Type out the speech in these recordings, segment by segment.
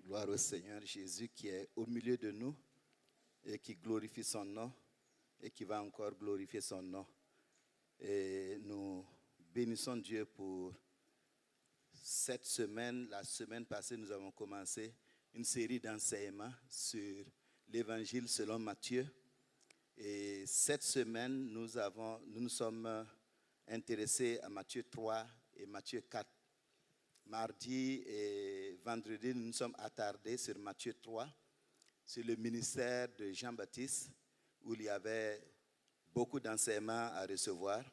Gloire au Seigneur Jésus qui est au milieu de nous et qui glorifie son nom et qui va encore glorifier son nom. Et nous bénissons Dieu pour cette semaine. La semaine passée, nous avons commencé une série d'enseignements sur l'évangile selon Matthieu. Et cette semaine, nous nous sommes intéressés à Matthieu 3 et Matthieu 4. Mardi et vendredi, nous nous sommes attardés sur Matthieu 3, sur le ministère de Jean-Baptiste, où il y avait beaucoup d'enseignements à recevoir,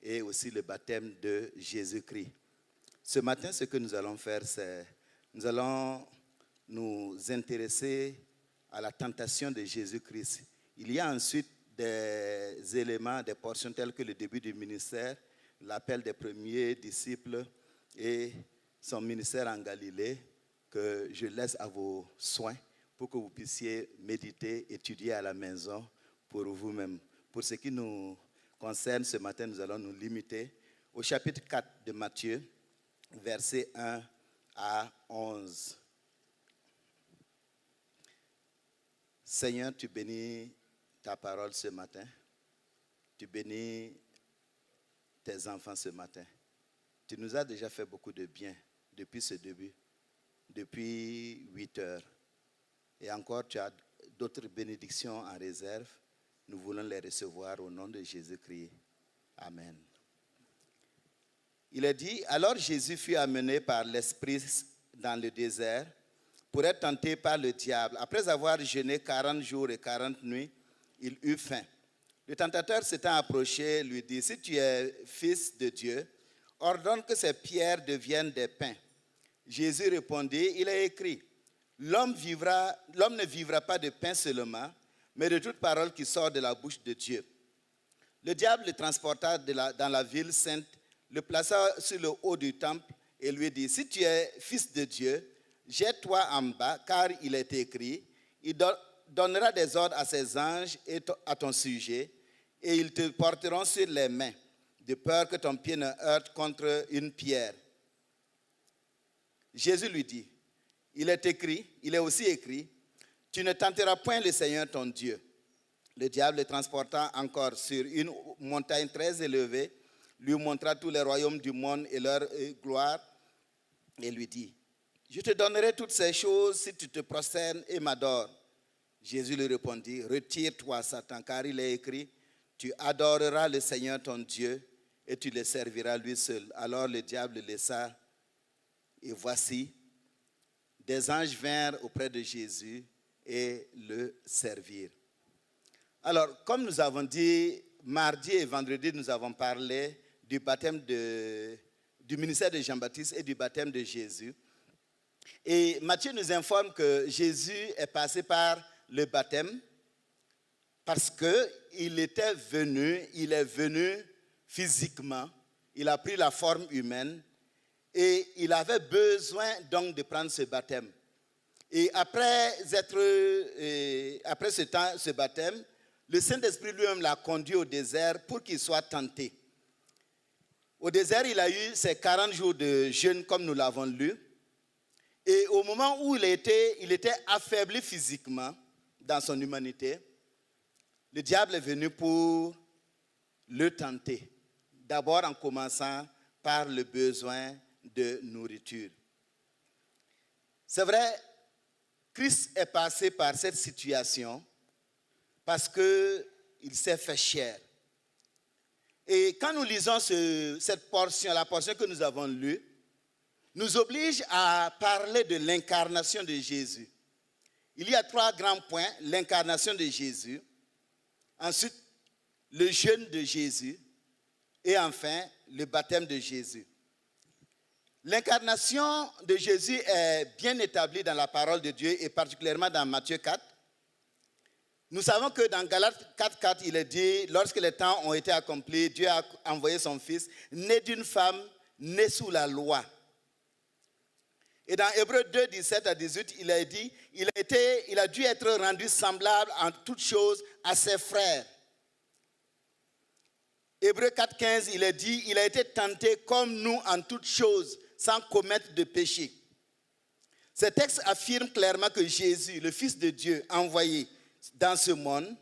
et aussi le baptême de Jésus-Christ. Ce matin, ce que nous allons faire, c'est nous allons nous intéresser à la tentation de Jésus-Christ. Il y a ensuite des éléments, des portions telles que le début du ministère, l'appel des premiers disciples et son ministère en Galilée, que je laisse à vos soins pour que vous puissiez méditer, étudier à la maison pour vous-même. Pour ce qui nous concerne, ce matin, nous allons nous limiter au chapitre 4 de Matthieu, versets 1 à 11. Seigneur, tu bénis ta parole ce matin. Tu bénis tes enfants ce matin. Tu nous as déjà fait beaucoup de bien depuis ce début, depuis 8 heures. Et encore, tu as d'autres bénédictions en réserve. Nous voulons les recevoir au nom de Jésus-Christ. Amen. Il est dit, alors Jésus fut amené par l'Esprit dans le désert pour être tenté par le diable. Après avoir jeûné 40 jours et 40 nuits, il eut faim. Le tentateur s'étant approché, lui dit, si tu es fils de Dieu, ordonne que ces pierres deviennent des pains. Jésus répondit, il est écrit, l'homme ne vivra pas de pain seulement, mais de toute parole qui sort de la bouche de Dieu. Le diable le transporta dans la ville sainte, le plaça sur le haut du temple et lui dit, si tu es fils de Dieu, jette-toi en bas, car il est écrit, il donnera des ordres à ses anges et à ton sujet, et ils te porteront sur les mains, de peur que ton pied ne heurte contre une pierre. Jésus lui dit, il est aussi écrit, tu ne tenteras point le Seigneur ton Dieu. Le diable le transporta encore sur une montagne très élevée, lui montra tous les royaumes du monde et leur gloire, et lui dit, je te donnerai toutes ces choses si tu te prosternes et m'adores. Jésus lui répondit, retire-toi, Satan, car il est écrit, tu adoreras le Seigneur ton Dieu et tu le serviras lui seul. Alors le diable le laissa. Et voici, des anges vinrent auprès de Jésus et le servirent. Alors, comme nous avons dit, mardi et vendredi, nous avons parlé du baptême du ministère de Jean-Baptiste et du baptême de Jésus. Et Matthieu nous informe que Jésus est passé par le baptême parce qu'il est venu physiquement, il a pris la forme humaine, et il avait besoin donc de prendre ce baptême. Et après ce baptême, le Saint-Esprit lui-même l'a conduit au désert pour qu'il soit tenté. Au désert, il a eu ses 40 jours de jeûne comme nous l'avons lu. Et au moment où il était affaibli physiquement dans son humanité, le diable est venu pour le tenter. D'abord en commençant par le besoin de nourriture. C'est vrai, Christ est passé par cette situation parce qu'il s'est fait chair. Et quand nous lisons cette portion, la portion que nous avons lue, nous oblige à parler de l'incarnation de Jésus. Il y a 3 grands points, l'incarnation de Jésus, ensuite le jeûne de Jésus et enfin le baptême de Jésus. L'incarnation de Jésus est bien établie dans la parole de Dieu et particulièrement dans Matthieu 4. Nous savons que dans Galates 4.4, il est dit, lorsque les temps ont été accomplis, Dieu a envoyé son Fils, né d'une femme, né sous la loi. Et dans Hébreux 2, 17 à 18, il est dit, il a dû être rendu semblable en toutes choses à ses frères. Hébreux 4.15, il est dit, il a été tenté comme nous en toutes choses, sans commettre de péché. Ces textes affirment clairement que Jésus, le Fils de Dieu envoyé dans ce monde,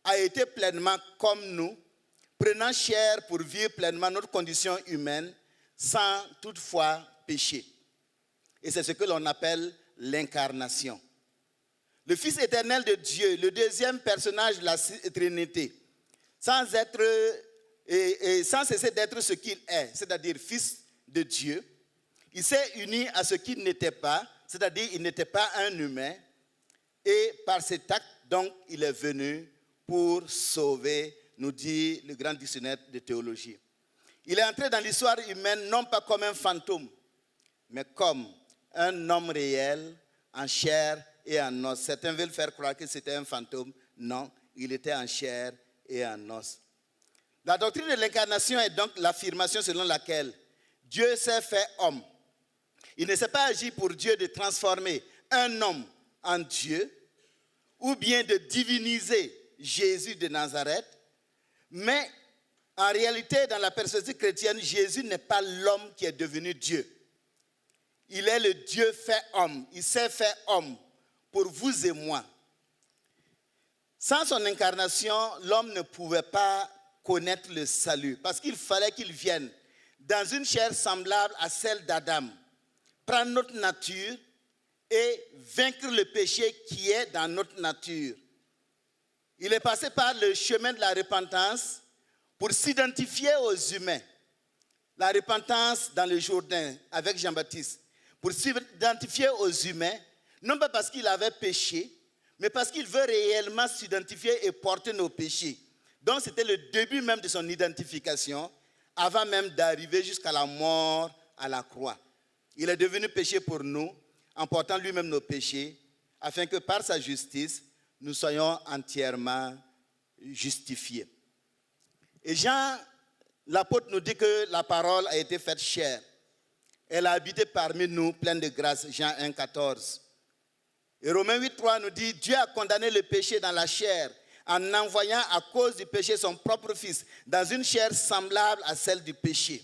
a été pleinement comme nous, prenant chair pour vivre pleinement notre condition humaine sans toutefois pécher. Et c'est ce que l'on appelle l'incarnation. Le Fils éternel de Dieu, le deuxième personnage de la Trinité, sans cesser d'être ce qu'il est, c'est-à-dire Fils de Dieu, il s'est uni à ce qu'il n'était pas, c'est-à-dire il n'était pas un humain, et par cet acte, donc, il est venu pour sauver, nous dit le grand dictionnaire de théologie. Il est entré dans l'histoire humaine non pas comme un fantôme, mais comme un homme réel, en chair et en os. Certains veulent faire croire que c'était un fantôme. Non, il était en chair et en os. La doctrine de l'incarnation est donc l'affirmation selon laquelle Dieu s'est fait homme. Il ne s'est pas agi pour Dieu de transformer un homme en Dieu ou bien de diviniser Jésus de Nazareth, mais en réalité, dans la perspective chrétienne, Jésus n'est pas l'homme qui est devenu Dieu. Il est le Dieu fait homme. Il s'est fait homme pour vous et moi. Sans son incarnation, l'homme ne pouvait pas connaître le salut parce qu'il fallait qu'il vienne dans une chair semblable à celle d'Adam, prendre notre nature et vaincre le péché qui est dans notre nature. Il est passé par le chemin de la repentance pour s'identifier aux humains. La repentance dans le Jourdain avec Jean-Baptiste, pour s'identifier aux humains, non pas parce qu'il avait péché, mais parce qu'il veut réellement s'identifier et porter nos péchés. Donc c'était le début même de son identification, avant même d'arriver jusqu'à la mort à la croix. Il est devenu péché pour nous, en portant lui-même nos péchés, afin que par sa justice, nous soyons entièrement justifiés. Et Jean, l'apôtre, nous dit que la parole a été faite chair. Elle a habité parmi nous, pleine de grâce, Jean 1, 14. Et Romains 8, 3 nous dit, Dieu a condamné le péché dans la chair, en envoyant à cause du péché son propre Fils, dans une chair semblable à celle du péché.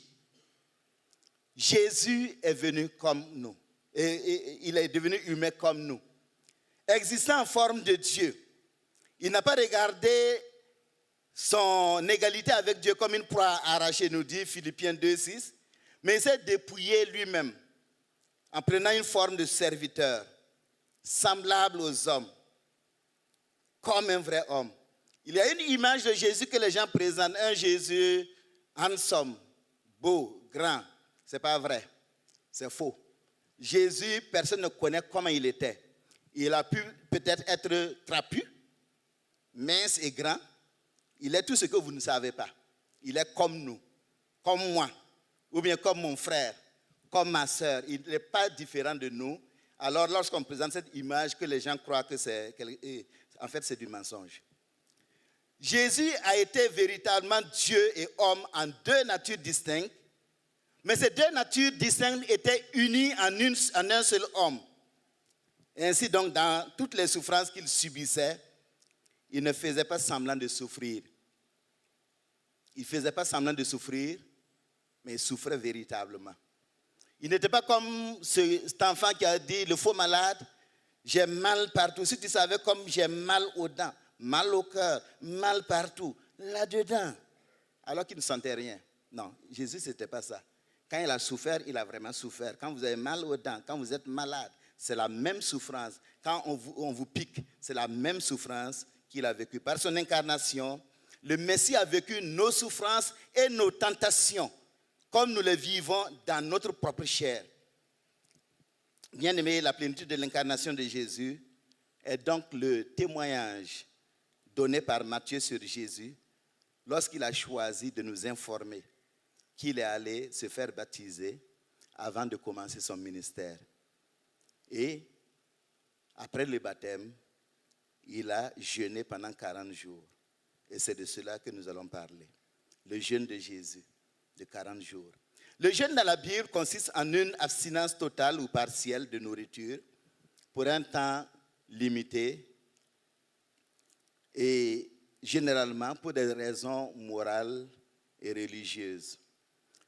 Jésus est venu comme nous. Et il est devenu humain comme nous. Existant en forme de Dieu, il n'a pas regardé son égalité avec Dieu comme une proie arrachée, nous dit Philippiens 2, 6, mais il s'est dépouillé lui-même en prenant une forme de serviteur, semblable aux hommes, comme un vrai homme. Il y a une image de Jésus que les gens présentent, un Jésus handsome, beau, grand. Ce n'est pas vrai, c'est faux. Jésus, personne ne connaît comment il était. Il a pu peut-être être trapu, mince et grand. Il est tout ce que vous ne savez pas. Il est comme nous, comme moi, ou bien comme mon frère, comme ma soeur. Il n'est pas différent de nous. Alors, lorsqu'on présente cette image, que les gens croient que c'est... En fait, c'est du mensonge. Jésus a été véritablement Dieu et homme en deux natures distinctes, mais ces deux natures distinctes étaient unies en un seul homme. Et ainsi, donc, dans toutes les souffrances qu'il subissait, il ne faisait pas semblant de souffrir. Il ne faisait pas semblant de souffrir, mais il souffrait véritablement. Il n'était pas comme cet enfant qui a dit, le faux malade, j'ai mal partout. Si tu savais comme j'ai mal aux dents, mal au cœur, mal partout, là-dedans, alors qu'il ne sentait rien. Non, Jésus, ce n'était pas ça. Quand il a souffert, il a vraiment souffert. Quand vous avez mal aux dents, quand vous êtes malade, c'est la même souffrance. Quand on vous pique, c'est la même souffrance qu'il a vécue. Par son incarnation, le Messie a vécu nos souffrances et nos tentations, comme nous les vivons dans notre propre chair. Bien-aimé, la plénitude de l'incarnation de Jésus est donc le témoignage donné par Matthieu sur Jésus lorsqu'il a choisi de nous informer qu'il est allé se faire baptiser avant de commencer son ministère. Et après le baptême, il a jeûné pendant 40 jours. Et c'est de cela que nous allons parler. Le jeûne de Jésus, de 40 jours. Le jeûne dans la Bible consiste en une abstinence totale ou partielle de nourriture pour un temps limité et généralement pour des raisons morales et religieuses.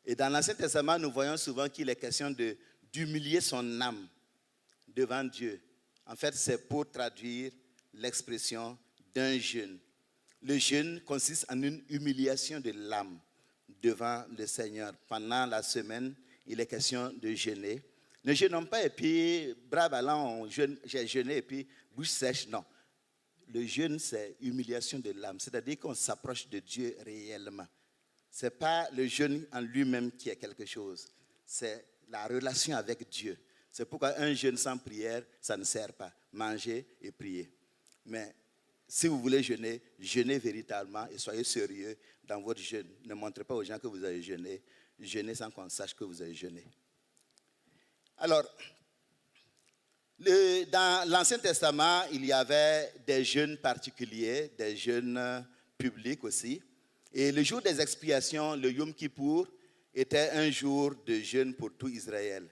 Et dans l'Ancien Testament, nous voyons souvent qu'il est question d'humilier son âme devant Dieu. En fait, c'est pour traduire l'expression d'un jeûne. Le jeûne consiste en une humiliation de l'âme devant le Seigneur. Pendant la semaine, il est question de jeûner. Ne jeûnons pas et puis, bras ballants, j'ai jeûné et puis, bouche sèche, non. Le jeûne, c'est humiliation de l'âme, c'est-à-dire qu'on s'approche de Dieu réellement. Ce n'est pas le jeûne en lui-même qui est quelque chose, c'est la relation avec Dieu. C'est pourquoi un jeûne sans prière, ça ne sert pas. Manger et prier. Mais si vous voulez jeûner, jeûnez véritablement et soyez sérieux dans votre jeûne. Ne montrez pas aux gens que vous avez jeûné. Jeûnez sans qu'on sache que vous avez jeûné. Alors, dans l'Ancien Testament, il y avait des jeûnes particuliers, des jeûnes publics aussi. Et le jour des expiations, le Yom Kippour, était un jour de jeûne pour tout Israël.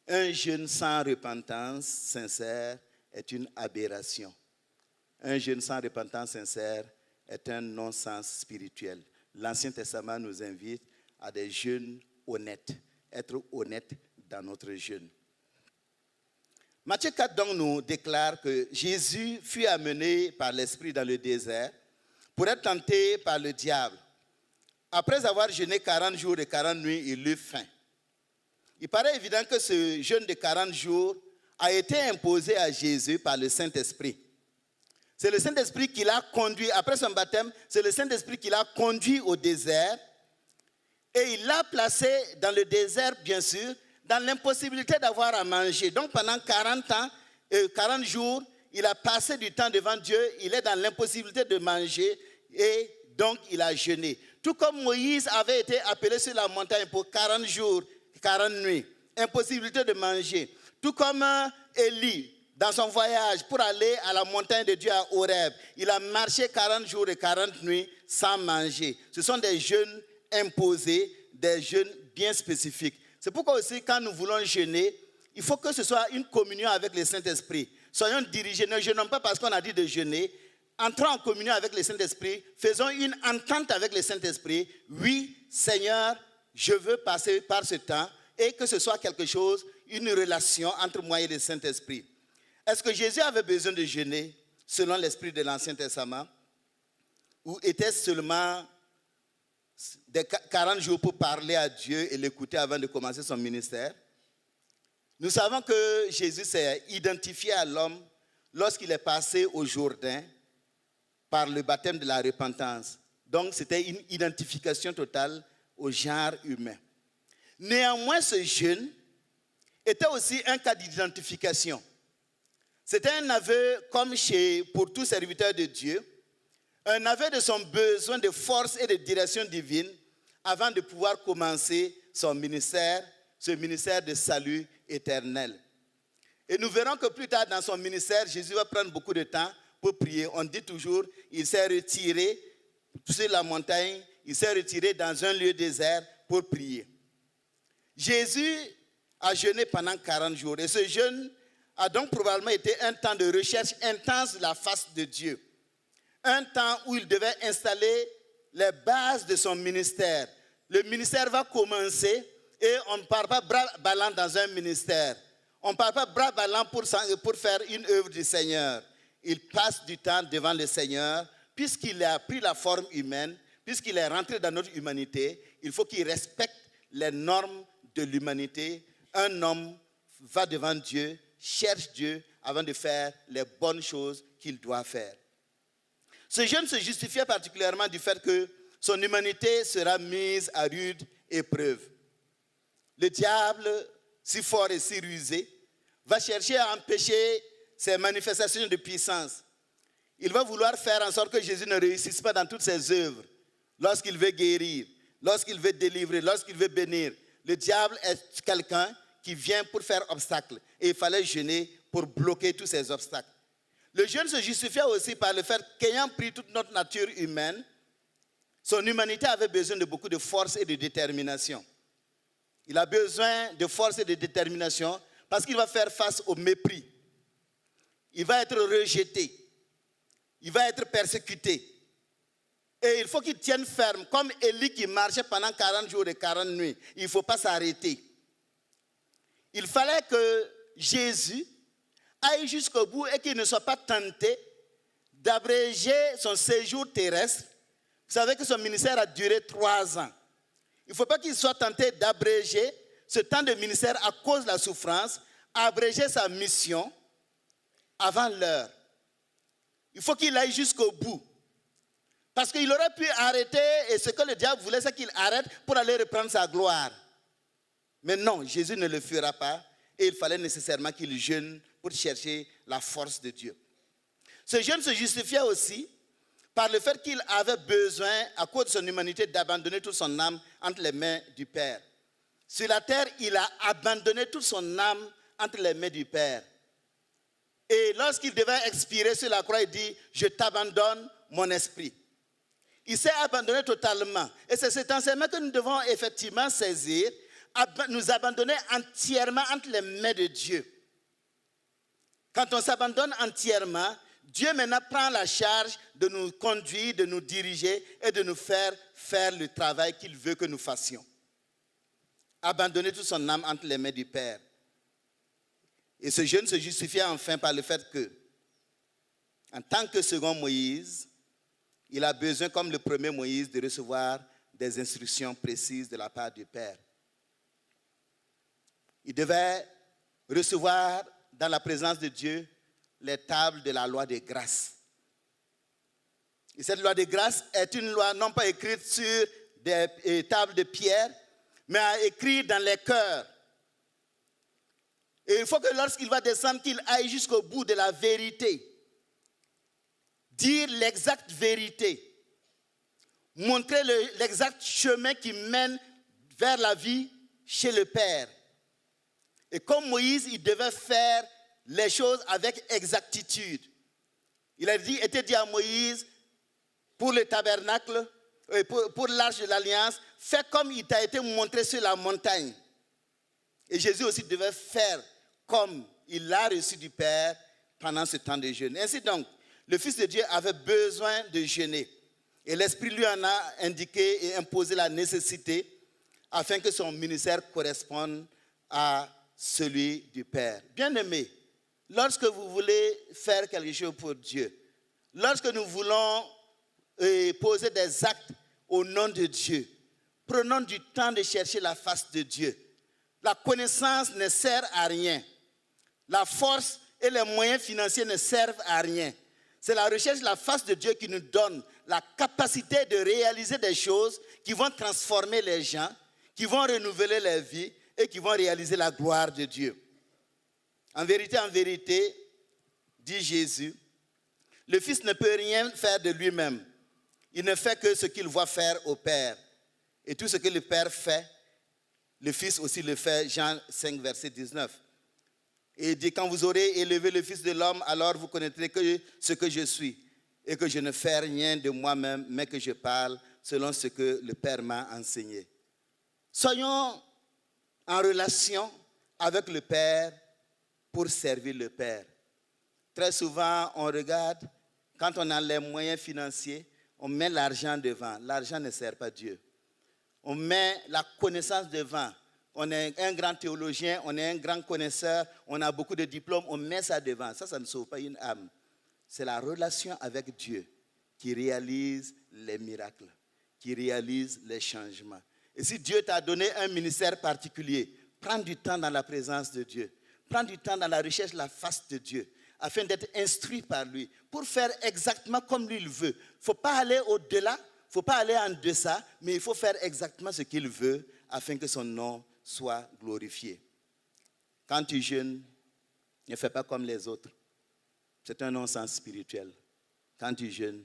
Un jeûne sans repentance sincère est une aberration. Un jeûne sans repentance sincère est un non-sens spirituel. L'Ancien Testament nous invite à des jeûnes honnêtes, être honnêtes dans notre jeûne. Matthieu 4 donc nous déclare que Jésus fut amené par l'Esprit dans le désert pour être tenté par le diable. Après avoir jeûné 40 jours et 40 nuits, il eut faim. Il paraît évident que ce jeûne de 40 jours a été imposé à Jésus par le Saint-Esprit. C'est le Saint-Esprit qui l'a conduit, après son baptême, c'est le Saint-Esprit qui l'a conduit au désert. Et il l'a placé dans le désert, bien sûr, dans l'impossibilité d'avoir à manger. Donc pendant 40 jours, il a passé du temps devant Dieu, il est dans l'impossibilité de manger et donc il a jeûné. Tout comme Moïse avait été appelé sur la montagne pour 40 jours, 40 nuits, impossibilité de manger. Tout comme Élie, dans son voyage pour aller à la montagne de Dieu à Horeb, il a marché 40 jours et 40 nuits sans manger. Ce sont des jeûnes imposés, des jeûnes bien spécifiques. C'est pourquoi aussi, quand nous voulons jeûner, il faut que ce soit une communion avec le Saint-Esprit. Soyons dirigés, ne jeûnons pas parce qu'on a dit de jeûner. Entrons en communion avec le Saint-Esprit, faisons une entente avec le Saint-Esprit. Oui, Seigneur, je veux passer par ce temps et que ce soit quelque chose, une relation entre moi et le Saint-Esprit. Est-ce que Jésus avait besoin de jeûner selon l'esprit de l'Ancien Testament? Ou était-ce seulement des 40 jours pour parler à Dieu et l'écouter avant de commencer son ministère? Nous savons que Jésus s'est identifié à l'homme lorsqu'il est passé au Jourdain par le baptême de la repentance. Donc c'était une identification totale au genre humain. Néanmoins, ce jeûne était aussi un cas d'identification. C'était un aveu, comme pour tout serviteur de Dieu, un aveu de son besoin de force et de direction divine avant de pouvoir commencer son ministère, ce ministère de salut éternel. Et nous verrons que plus tard dans son ministère, Jésus va prendre beaucoup de temps pour prier. On dit toujours, il s'est retiré sur la montagne, il s'est retiré dans un lieu désert pour prier. Jésus a jeûné pendant 40 jours et ce jeûne a donc probablement été un temps de recherche intense de la face de Dieu. Un temps où il devait installer les bases de son ministère. Le ministère va commencer et on ne part pas bras ballants dans un ministère. On ne part pas bras ballants pour faire une œuvre du Seigneur. Il passe du temps devant le Seigneur, puisqu'il a pris la forme humaine, puisqu'il est rentré dans notre humanité, il faut qu'il respecte les normes de l'humanité. Un homme va devant Dieu, cherche Dieu avant de faire les bonnes choses qu'il doit faire. Ce jeûne se justifiait particulièrement du fait que son humanité sera mise à rude épreuve. Le diable, si fort et si rusé, va chercher à empêcher ces manifestations de puissance. Il va vouloir faire en sorte que Jésus ne réussisse pas dans toutes ses œuvres. Lorsqu'il veut guérir, lorsqu'il veut délivrer, lorsqu'il veut bénir. Le diable est quelqu'un qui vient pour faire obstacle. Et il fallait jeûner pour bloquer tous ces obstacles. Le jeûne se justifiait aussi par le fait qu'ayant pris toute notre nature humaine, son humanité avait besoin de beaucoup de force et de détermination. Il a besoin de force et de détermination parce qu'il va faire face au mépris. Il va être rejeté. Il va être persécuté. Et il faut qu'il tienne ferme, comme Élie qui marchait pendant 40 jours et 40 nuits. Il ne faut pas s'arrêter. Il fallait que Jésus aille jusqu'au bout et qu'il ne soit pas tenté d'abréger son séjour terrestre. Vous savez que son ministère a duré 3 ans. Il ne faut pas qu'il soit tenté d'abréger ce temps de ministère à cause de la souffrance, abréger sa mission avant l'heure. Il faut qu'il aille jusqu'au bout. Parce qu'il aurait pu arrêter, et ce que le diable voulait, c'est qu'il arrête pour aller reprendre sa gloire. Mais non, Jésus ne le fera pas, et il fallait nécessairement qu'il jeûne pour chercher la force de Dieu. Ce jeûne se justifiait aussi par le fait qu'il avait besoin, à cause de son humanité, d'abandonner toute son âme entre les mains du Père. Sur la terre, il a abandonné toute son âme entre les mains du Père. Et lorsqu'il devait expirer sur la croix, il dit, je t'abandonne mon esprit. Il s'est abandonné totalement. Et c'est cet enseignement que nous devons effectivement saisir, nous abandonner entièrement entre les mains de Dieu. Quand on s'abandonne entièrement, Dieu maintenant prend la charge de nous conduire, de nous diriger et de nous faire le travail qu'il veut que nous fassions. Abandonner toute son âme entre les mains du Père. Et ce jeûne se justifiait enfin par le fait que, en tant que second Moïse, il a besoin, comme le premier Moïse, de recevoir des instructions précises de la part du Père. Il devait recevoir dans la présence de Dieu les tables de la loi de grâce. Et cette loi de grâce est une loi non pas écrite sur des tables de pierre, mais écrite dans les cœurs. Et il faut que lorsqu'il va descendre, qu'il aille jusqu'au bout de la vérité. Dire l'exacte vérité. Montrer l'exact chemin qui mène vers la vie chez le Père. Et comme Moïse, il devait faire les choses avec exactitude. Il a été dit à Moïse, pour le tabernacle, pour l'arche de l'alliance, fais comme il t'a été montré sur la montagne. Et Jésus aussi devait faire comme il l'a reçu du Père pendant ce temps de jeûne. Ainsi donc, le Fils de Dieu avait besoin de jeûner. Et l'Esprit lui en a indiqué et imposé la nécessité afin que son ministère corresponde à celui du Père. Bien-aimés, lorsque vous voulez faire quelque chose pour Dieu, lorsque nous voulons poser des actes au nom de Dieu, prenons du temps de chercher la face de Dieu. La connaissance ne sert à rien. La force et les moyens financiers ne servent à rien. C'est la recherche de la face de Dieu qui nous donne la capacité de réaliser des choses qui vont transformer les gens, qui vont renouveler les vies et qui vont réaliser la gloire de Dieu. En vérité, dit Jésus, le Fils ne peut rien faire de lui-même. Il ne fait que ce qu'il voit faire au Père. Et tout ce que le Père fait, le Fils aussi le fait. Jean 5, verset 19. Et il dit, quand vous aurez élevé le Fils de l'homme, alors vous connaîtrez que ce que je suis. Et que je ne fais rien de moi-même, mais que je parle selon ce que le Père m'a enseigné. Soyons en relation avec le Père pour servir le Père. Très souvent, on regarde, quand on a les moyens financiers, on met l'argent devant. L'argent ne sert pas Dieu. On met la connaissance devant. On est un grand théologien, on est un grand connaisseur, on a beaucoup de diplômes, on met ça devant. Ça ne sauve pas une âme. C'est la relation avec Dieu qui réalise les miracles, qui réalise les changements. Et si Dieu t'a donné un ministère particulier, prends du temps dans la présence de Dieu. Prends du temps dans la recherche de la face de Dieu, afin d'être instruit par lui, pour faire exactement comme lui il veut. Il ne faut pas aller au-delà, il ne faut pas aller en deçà, mais il faut faire exactement ce qu'il veut, afin que son nom soit glorifié. Quand tu jeûnes, ne fais pas comme les autres. C'est un non-sens spirituel. Quand tu jeûnes,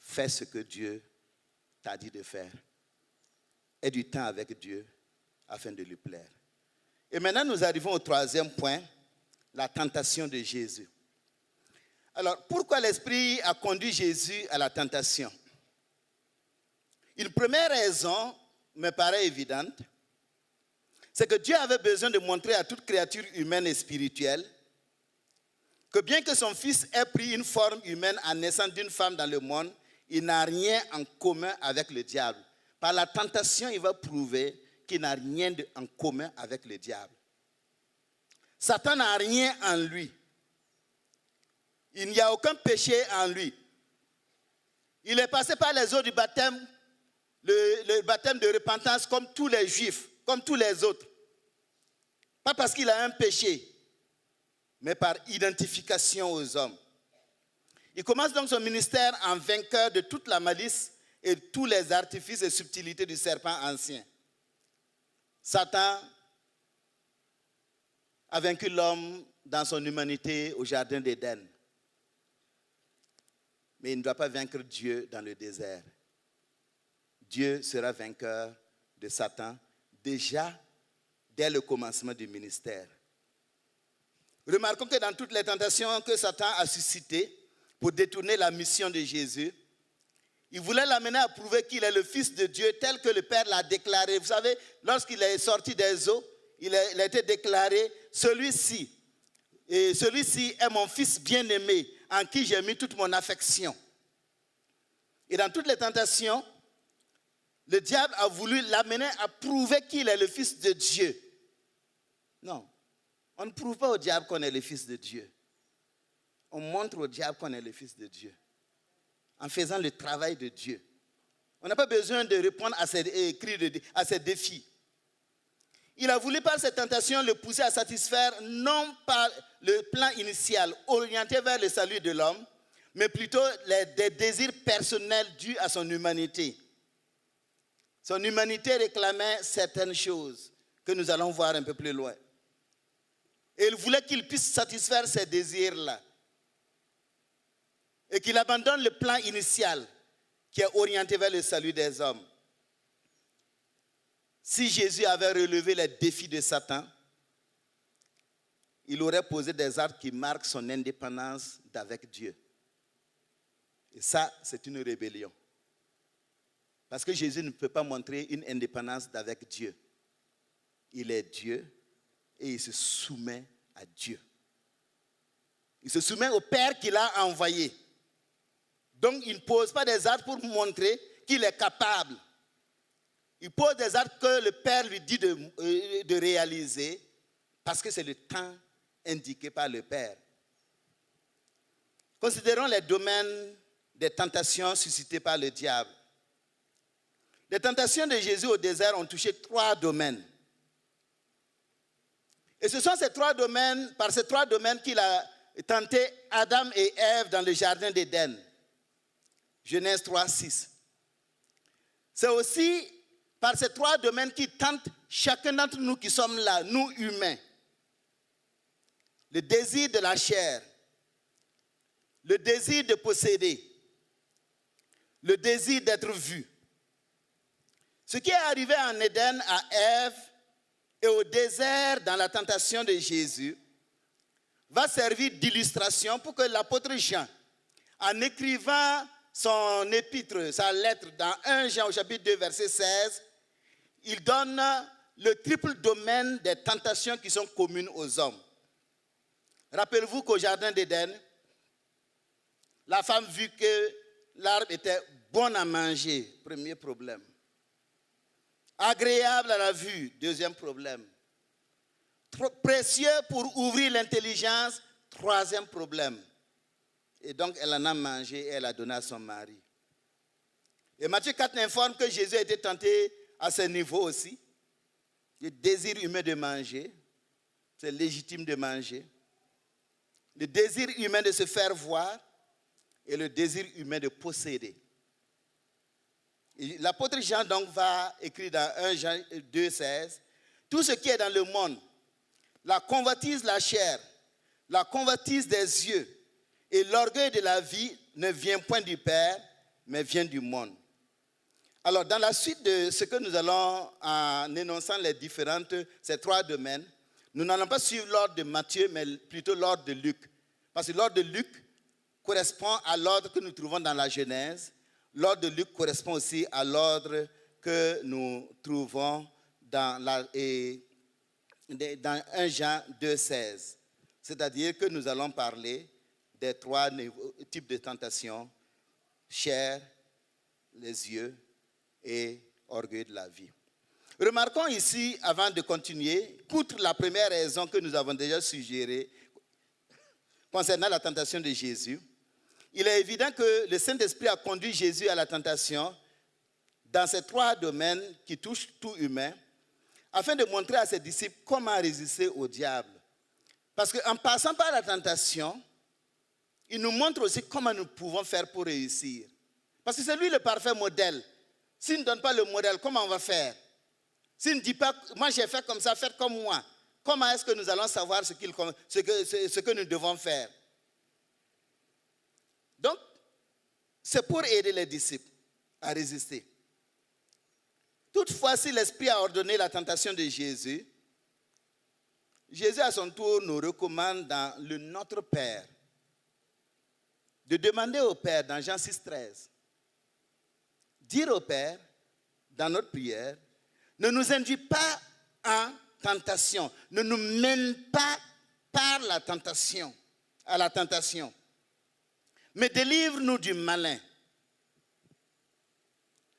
fais ce que Dieu t'a dit de faire. Aie du temps avec Dieu afin de lui plaire. Et maintenant, nous arrivons au troisième point, la tentation de Jésus. Alors, pourquoi l'Esprit a conduit Jésus à la tentation? Une première raison me paraît évidente, c'est que Dieu avait besoin de montrer à toute créature humaine et spirituelle que bien que son Fils ait pris une forme humaine en naissant d'une femme dans le monde, il n'a rien en commun avec le diable. Par la tentation, il va prouver qu'il n'a rien en commun avec le diable. Satan n'a rien en lui. Il n'y a aucun péché en lui. Il est passé par les eaux du baptême, le baptême de repentance comme tous les juifs, comme tous les autres. Pas parce qu'il a un péché, mais par identification aux hommes. Il commence donc son ministère en vainqueur de toute la malice et tous les artifices et subtilités du serpent ancien. Satan a vaincu l'homme dans son humanité au jardin d'Éden. Mais il ne doit pas vaincre Dieu dans le désert. Dieu sera vainqueur de Satan déjà dès le commencement du ministère. Remarquons que dans toutes les tentations que Satan a suscitées pour détourner la mission de Jésus, il voulait l'amener à prouver qu'il est le Fils de Dieu tel que le Père l'a déclaré. Vous savez, lorsqu'il est sorti des eaux, il a été déclaré, celui-ci est mon Fils bien-aimé en qui j'ai mis toute mon affection. Et dans toutes les tentations, le diable a voulu l'amener à prouver qu'il est le Fils de Dieu. Non, on ne prouve pas au diable qu'on est le Fils de Dieu. On montre au diable qu'on est le Fils de Dieu en faisant le travail de Dieu. On n'a pas besoin de répondre à ses cris, à ses défis. Il a voulu par cette tentation le pousser à satisfaire non pas le plan initial orienté vers le salut de l'homme, mais plutôt des désirs personnels dus à son humanité. Son humanité réclamait certaines choses que nous allons voir un peu plus loin. Et il voulait qu'il puisse satisfaire ces désirs-là. Et qu'il abandonne le plan initial qui est orienté vers le salut des hommes. Si Jésus avait relevé les défis de Satan, il aurait posé des actes qui marquent son indépendance d'avec Dieu. Et ça, c'est une rébellion. Parce que Jésus ne peut pas montrer une indépendance d'avec Dieu. Il est Dieu et il se soumet à Dieu. Il se soumet au Père qu'il a envoyé. Donc, il ne pose pas des actes pour montrer qu'il est capable. Il pose des actes que le Père lui dit de réaliser parce que c'est le temps indiqué par le Père. Considérons les domaines des tentations suscitées par le diable. Les tentations de Jésus au désert ont touché 3 domaines. Et ce sont par ces trois domaines qu'il a tenté Adam et Ève dans le jardin d'Éden. Genèse 3, 6. C'est aussi par ces 3 domaines qu'il tente chacun d'entre nous qui sommes là, nous humains. Le désir de la chair, le désir de posséder, le désir d'être vu. Ce qui est arrivé en Éden à Ève et au désert dans la tentation de Jésus va servir d'illustration pour que l'apôtre Jean, en écrivant son épître, sa lettre dans 1 Jean au chapitre 2, verset 16, il donne le triple domaine des tentations qui sont communes aux hommes. Rappelez-vous qu'au jardin d'Éden, la femme vit que l'arbre était bon à manger, premier problème. Agréable à la vue, deuxième problème. Trop précieux pour ouvrir l'intelligence, troisième problème. Et donc, elle en a mangé et elle a donné à son mari. Et Matthieu 4 informe que Jésus a été tenté à ce niveau aussi. Le désir humain de manger, c'est légitime de manger. Le désir humain de se faire voir et le désir humain de posséder. Et l'apôtre Jean donc va écrire dans 1 Jean 2, 16, tout ce qui est dans le monde, la convoitise de la chair, la convoitise des yeux, et l'orgueil de la vie ne vient point du Père, mais vient du monde. Alors, dans la suite de ce que nous allons, en énonçant ces 3 domaines, nous n'allons pas suivre l'ordre de Matthieu, mais plutôt l'ordre de Luc. Parce que l'ordre de Luc correspond à l'ordre que nous trouvons dans la Genèse. L'ordre de Luc correspond aussi à l'ordre que nous trouvons dans 1 Jean 2, 16. C'est-à-dire que nous allons parler des 3 types de tentations, chair, les yeux et orgueil de la vie. Remarquons ici, avant de continuer, outre la première raison que nous avons déjà suggérée, concernant la tentation de Jésus, il est évident que le Saint-Esprit a conduit Jésus à la tentation dans ces 3 domaines qui touchent tout humain, afin de montrer à ses disciples comment résister au diable. Parce qu'en passant par la tentation, il nous montre aussi comment nous pouvons faire pour réussir. Parce que c'est lui le parfait modèle. S'il ne donne pas le modèle, comment on va faire? S'il ne dit pas, moi j'ai fait comme ça, faites comme moi, comment est-ce que nous allons savoir ce que nous devons faire? Donc, c'est pour aider les disciples à résister. Toutefois, si l'Esprit a ordonné la tentation de Jésus, Jésus à son tour nous recommande dans le Notre Père de demander au Père dans Jean 6,13, dire au Père dans notre prière, ne nous induis pas en tentation, ne nous mène pas par la tentation, à la tentation, mais délivre-nous du malin.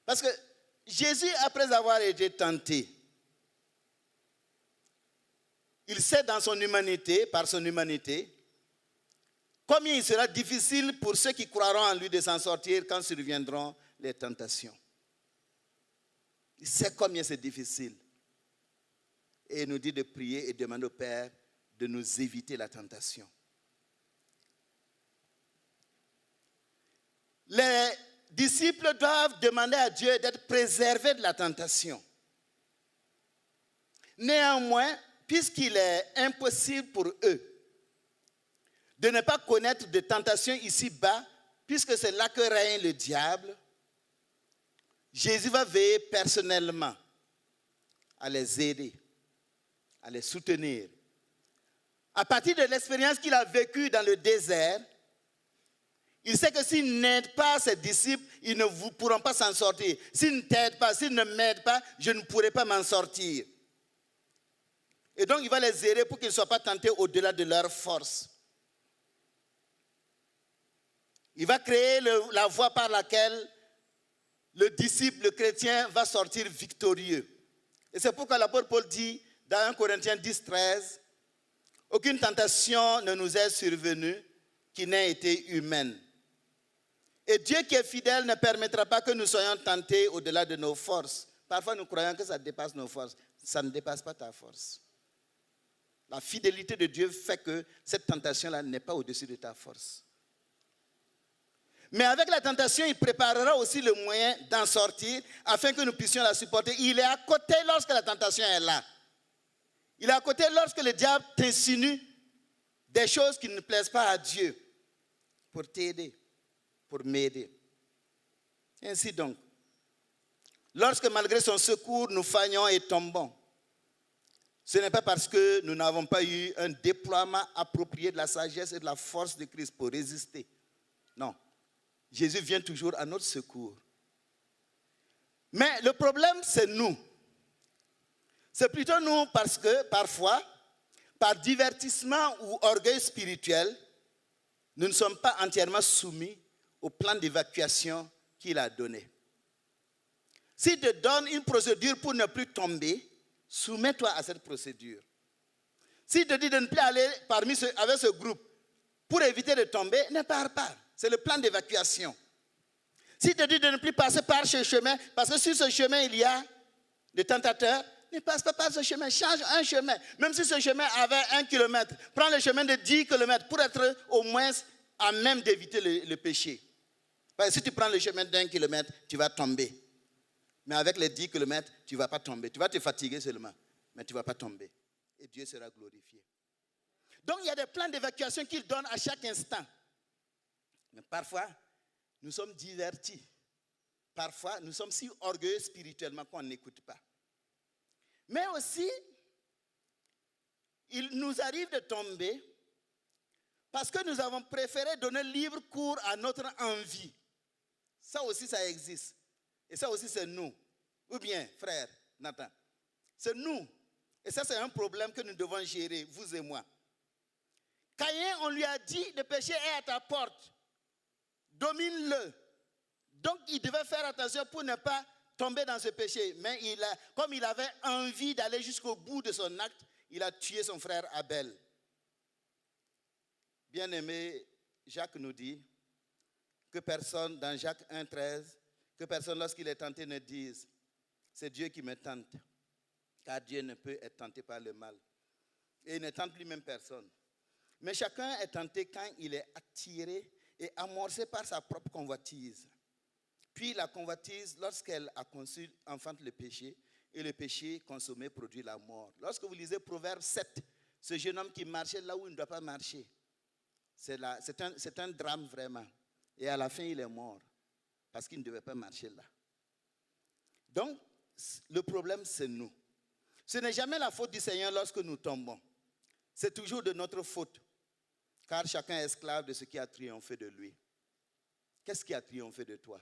Parce que Jésus, après avoir été tenté, il sait dans son humanité, par son humanité, combien il sera difficile pour ceux qui croiront en lui de s'en sortir quand surviendront les tentations. Il sait combien c'est difficile. Et il nous dit de prier et demander au Père de nous éviter la tentation. Les disciples doivent demander à Dieu d'être préservés de la tentation. Néanmoins, puisqu'il est impossible pour eux de ne pas connaître de tentation ici-bas, puisque c'est là que règne le diable, Jésus va veiller personnellement à les aider, à les soutenir. À partir de l'expérience qu'il a vécue dans le désert, il sait que s'il n'aide pas ses disciples, ils ne pourront pas s'en sortir. S'il ne t'aide pas, s'il ne m'aide pas, je ne pourrai pas m'en sortir. Et donc, il va les aider pour qu'ils ne soient pas tentés au-delà de leur force. Il va créer la voie par laquelle le disciple, le chrétien, va sortir victorieux. Et c'est pourquoi l'apôtre Paul dit dans 1 Corinthiens 10, 13, « Aucune tentation ne nous est survenue qui n'ait été humaine. Et Dieu qui est fidèle ne permettra pas que nous soyons tentés au-delà de nos forces. » Parfois, nous croyons que ça dépasse nos forces. Ça ne dépasse pas ta force. La fidélité de Dieu fait que cette tentation-là n'est pas au-dessus de ta force. Mais avec la tentation, il préparera aussi le moyen d'en sortir afin que nous puissions la supporter. Il est à côté lorsque la tentation est là. Il est à côté lorsque le diable t'insinue des choses qui ne plaisent pas à Dieu pour t'aider, pour m'aider. Ainsi donc, lorsque malgré son secours, nous faillons et tombons, ce n'est pas parce que nous n'avons pas eu un déploiement approprié de la sagesse et de la force de Christ pour résister. Non. Jésus vient toujours à notre secours. Mais le problème, c'est nous. C'est plutôt nous parce que, parfois, par divertissement ou orgueil spirituel, nous ne sommes pas entièrement soumis au plan d'évacuation qu'il a donné. S'il te donne une procédure pour ne plus tomber, soumets-toi à cette procédure. S'il te dit de ne plus aller avec ce groupe pour éviter de tomber, ne pars pas. C'est le plan d'évacuation. S'il te dit de ne plus passer par ce chemin, parce que sur ce chemin, il y a des tentateurs, ne passe pas par ce chemin, change un chemin. Même si ce chemin avait 1 kilomètre, prends le chemin de 10 kilomètres pour être au moins à même d'éviter le péché. Parce que si tu prends le chemin d'1 kilomètre, tu vas tomber. Mais avec les 10 kilomètres, tu ne vas pas tomber. Tu vas te fatiguer seulement, mais tu ne vas pas tomber. Et Dieu sera glorifié. Donc, il y a des plans d'évacuation qu'il donne à chaque instant. Mais parfois, nous sommes divertis. Parfois, nous sommes si orgueilleux spirituellement qu'on n'écoute pas. Mais aussi, il nous arrive de tomber parce que nous avons préféré donner libre cours à notre envie. Ça aussi, ça existe. Et ça aussi, c'est nous. Ou bien, frère Nathan, c'est nous. Et ça, c'est un problème que nous devons gérer, vous et moi. Caïn, on lui a dit, le péché est à ta porte. Domine-le. Donc, il devait faire attention pour ne pas tomber dans ce péché. Mais comme il avait envie d'aller jusqu'au bout de son acte, il a tué son frère Abel. Bien-aimé, Jacques nous dit que personne, dans Jacques 1,13, que personne, lorsqu'il est tenté, ne dise « c'est Dieu qui me tente », car Dieu ne peut être tenté par le mal. Et il ne tente lui-même personne. Mais chacun est tenté quand il est attiré et amorcé par sa propre convoitise. Puis la convoitise, lorsqu'elle a conçu, enfante le péché, et le péché consommé produit la mort. Lorsque vous lisez Proverbe 7, ce jeune homme qui marchait là où il ne doit pas marcher, c'est un drame vraiment. Et à la fin, il est mort, parce qu'il ne devait pas marcher là. Donc, le problème, c'est nous. Ce n'est jamais la faute du Seigneur lorsque nous tombons. C'est toujours de notre faute, car chacun est esclave de ce qui a triomphé de lui. Qu'est-ce qui a triomphé de toi?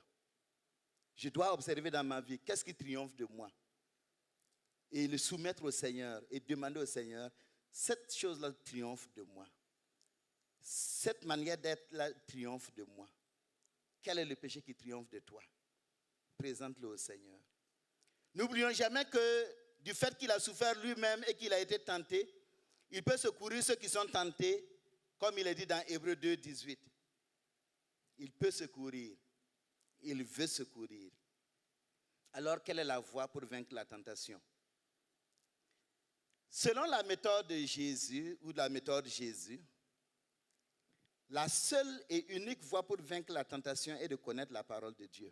Je dois observer dans ma vie, qu'est-ce qui triomphe de moi? Et le soumettre au Seigneur et demander au Seigneur, cette chose-là triomphe de moi. Cette manière d'être-là triomphe de moi. Quel est le péché qui triomphe de toi? Présente-le au Seigneur. N'oublions jamais que du fait qu'il a souffert lui-même et qu'il a été tenté, il peut secourir ceux qui sont tentés, comme il est dit dans Hébreux 2, 18. Il peut secourir. Il veut secourir. Alors, quelle est la voie pour vaincre la tentation? Selon la méthode de Jésus, ou la méthode de Jésus, la seule et unique voie pour vaincre la tentation est de connaître la parole de Dieu.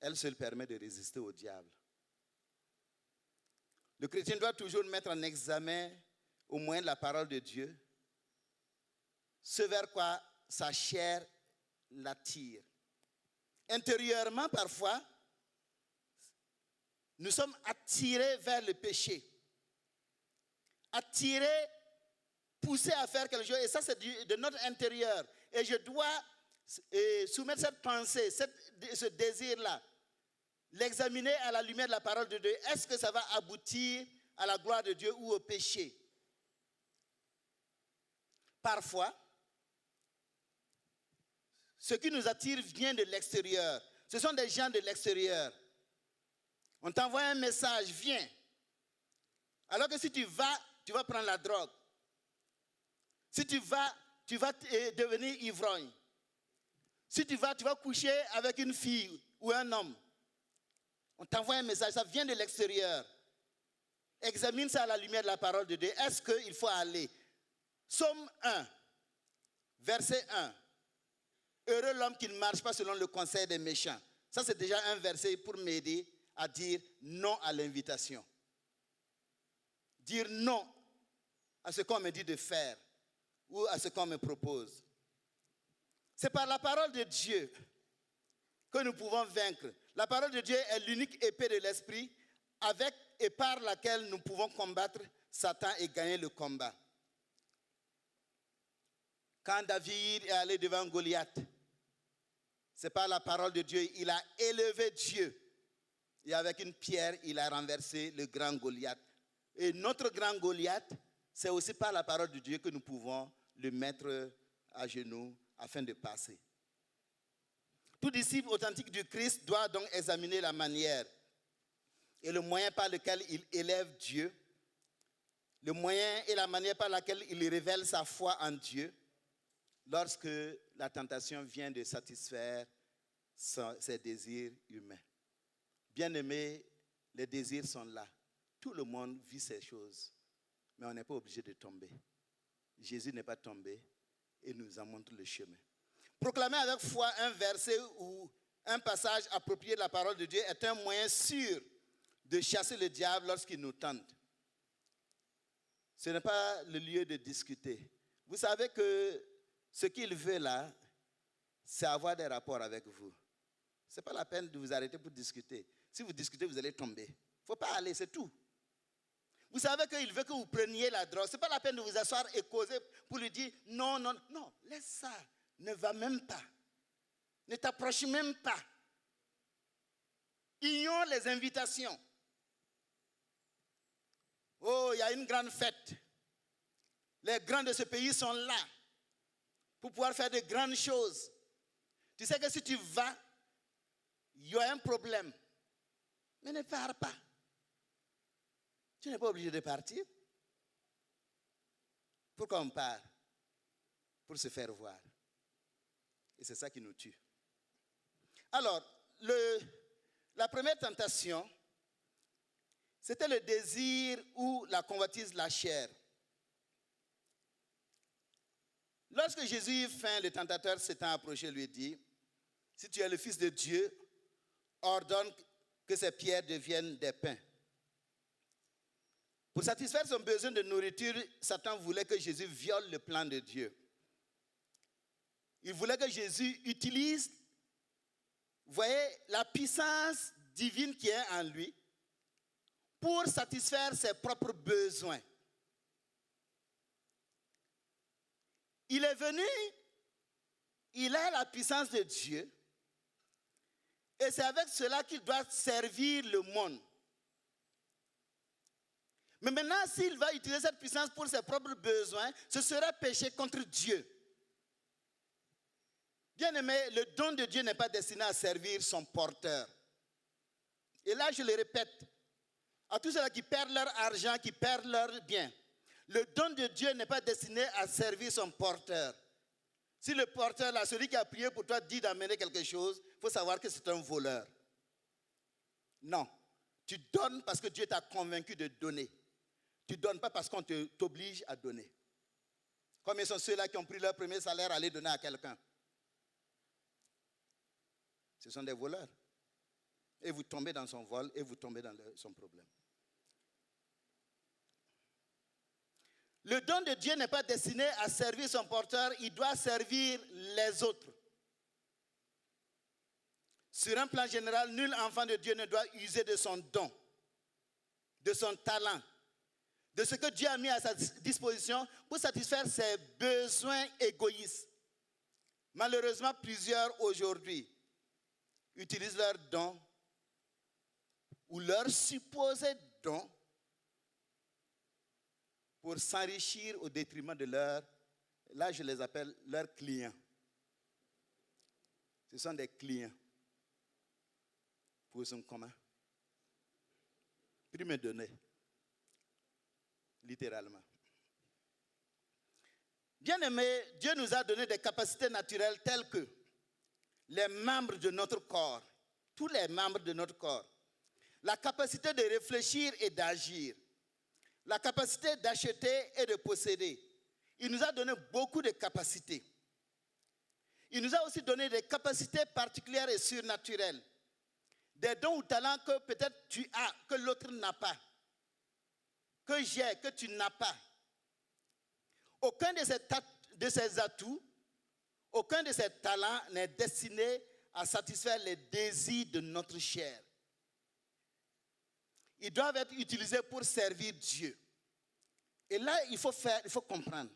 Elle seule permet de résister au diable. Le chrétien doit toujours mettre en examen, au moins, la parole de Dieu, ce vers quoi sa chair l'attire. Intérieurement, parfois, nous sommes attirés vers le péché. Attirés, poussés à faire quelque chose. Et ça, c'est de notre intérieur. Et je dois soumettre cette pensée, ce désir-là, l'examiner à la lumière de la parole de Dieu. Est-ce que ça va aboutir à la gloire de Dieu ou au péché? Parfois, ce qui nous attire vient de l'extérieur. Ce sont des gens de l'extérieur. On t'envoie un message, viens. Alors que si tu vas prendre la drogue. Si tu vas devenir ivrogne. Si tu vas coucher avec une fille ou un homme. On t'envoie un message, ça vient de l'extérieur. Examine ça à la lumière de la parole de Dieu. Est-ce qu'il faut aller? Psaume 1, verset 1. Heureux l'homme qui ne marche pas selon le conseil des méchants. Ça, c'est déjà un verset pour m'aider à dire non à l'invitation. Dire non à ce qu'on me dit de faire ou à ce qu'on me propose. C'est par la parole de Dieu que nous pouvons vaincre. La parole de Dieu est l'unique épée de l'esprit avec et par laquelle nous pouvons combattre Satan et gagner le combat. Quand David est allé devant Goliath, c'est par la parole de Dieu, il a élevé Dieu. Et avec une pierre, il a renversé le grand Goliath. Et notre grand Goliath, c'est aussi par la parole de Dieu que nous pouvons le mettre à genoux afin de passer. Tout disciple authentique du Christ doit donc examiner la manière et le moyen par lequel il élève Dieu, le moyen et la manière par laquelle il révèle sa foi en Dieu lorsque la tentation vient de satisfaire ses désirs humains. Bien-aimés, les désirs sont là. Tout le monde vit ces choses, mais on n'est pas obligé de tomber. Jésus n'est pas tombé et nous en montre le chemin. Proclamer avec foi un verset ou un passage approprié de la parole de Dieu est un moyen sûr de chasser le diable lorsqu'il nous tente. Ce n'est pas le lieu de discuter. Vous savez que ce qu'il veut là, c'est avoir des rapports avec vous. Ce n'est pas la peine de vous arrêter pour discuter. Si vous discutez, vous allez tomber. Il ne faut pas aller, c'est tout. Vous savez qu'il veut que vous preniez la drogue. Ce n'est pas la peine de vous asseoir et causer pour lui dire non, non, non, laisse ça. Ne va même pas. Ne t'approche même pas. Ignore les invitations. Oh, il y a une grande fête. Les grands de ce pays sont là pour pouvoir faire de grandes choses. Tu sais que si tu vas, il y a un problème. Mais ne pars pas. Tu n'es pas obligé de partir. Pourquoi on part? Pour se faire voir. Et c'est ça qui nous tue. Alors, la première tentation, c'était le désir ou la convoitise de la chair. Lorsque Jésus eut faim, le tentateur s'étant approché lui dit, « Si tu es le Fils de Dieu, ordonne que ces pierres deviennent des pains. » Pour satisfaire son besoin de nourriture, Satan voulait que Jésus viole le plan de Dieu. Il voulait que Jésus utilise, vous voyez, la puissance divine qui est en lui pour satisfaire ses propres besoins. Il est venu, il a la puissance de Dieu, et c'est avec cela qu'il doit servir le monde. Mais maintenant, s'il va utiliser cette puissance pour ses propres besoins, ce serait péché contre Dieu. Bien-aimé, le don de Dieu n'est pas destiné à servir son porteur. Et là, je le répète, à tous ceux-là qui perdent leur argent, qui perdent leur bien, le don de Dieu n'est pas destiné à servir son porteur. Si le porteur, là, celui qui a prié pour toi, dit d'amener quelque chose, il faut savoir que c'est un voleur. Non. Tu donnes parce que Dieu t'a convaincu de donner. Tu ne donnes pas parce qu'on t'oblige à donner. Combien sont ceux-là qui ont pris leur premier salaire à aller donner à quelqu'un? Ce sont des voleurs. Et vous tombez dans son vol et vous tombez dans son problème. Le don de Dieu n'est pas destiné à servir son porteur, il doit servir les autres. Sur un plan général, nul enfant de Dieu ne doit user de son don, de son talent, de ce que Dieu a mis à sa disposition pour satisfaire ses besoins égoïstes. Malheureusement, plusieurs aujourd'hui utilisent leurs dons ou leurs supposés dons pour s'enrichir au détriment de là je les appelle leurs clients. Ce sont des clients. Pour son commun. Prime donnée. Littéralement. Bien-aimé, Dieu nous a donné des capacités naturelles telles que les membres de notre corps, tous les membres de notre corps, la capacité de réfléchir et d'agir, la capacité d'acheter et de posséder. Il nous a donné beaucoup de capacités. Il nous a aussi donné des capacités particulières et surnaturelles. Des dons ou talents que peut-être tu as, que l'autre n'a pas. Que j'ai, que tu n'as pas. Aucun de ces atouts, aucun de ces talents n'est destiné à satisfaire les désirs de notre chair. Ils doivent être utilisés pour servir Dieu. Et là, il faut comprendre.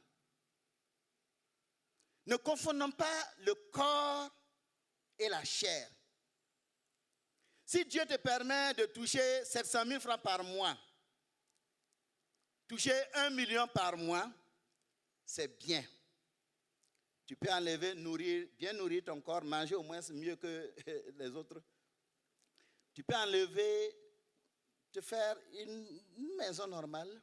Ne confondons pas le corps et la chair. Si Dieu te permet de toucher 700 000 francs par mois, toucher 1 million par mois, c'est bien. Tu peux enlever, bien nourrir ton corps, manger au moins mieux que les autres. Tu peux enlever, te faire une maison normale.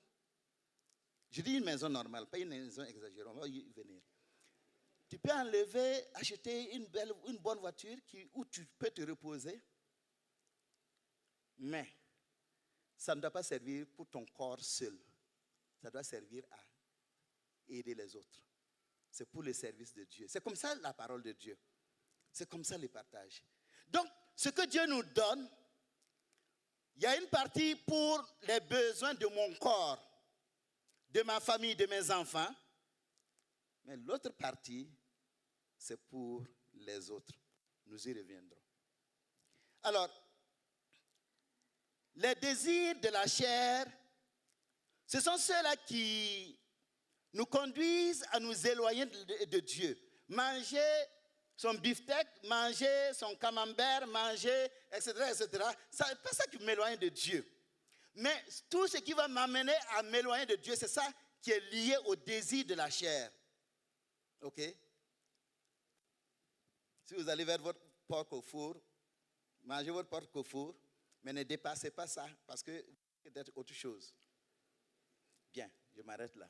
Je dis une maison normale, pas une maison exagérée, on va y venir. Tu peux enlever, acheter une bonne voiture où tu peux te reposer. Mais ça ne doit pas servir pour ton corps seul. Ça doit servir à aider les autres. C'est pour le service de Dieu. C'est comme ça la parole de Dieu. C'est comme ça le partage. Donc, ce que Dieu nous donne, il y a une partie pour les besoins de mon corps, de ma famille, de mes enfants. Mais l'autre partie, c'est pour les autres. Nous y reviendrons. Alors, les désirs de la chair, ce sont ceux-là qui nous conduisent à nous éloigner de Dieu. Manger son beefsteak, manger son camembert, manger, etc., etc. Ce n'est pas ça qui m'éloigne de Dieu. Mais tout ce qui va m'amener à m'éloigner de Dieu, c'est ça qui est lié au désir de la chair. OK? Si vous allez vers votre porc au four, mangez votre porc au four, mais ne dépassez pas ça, parce que c'est autre chose. Bien, je m'arrête là.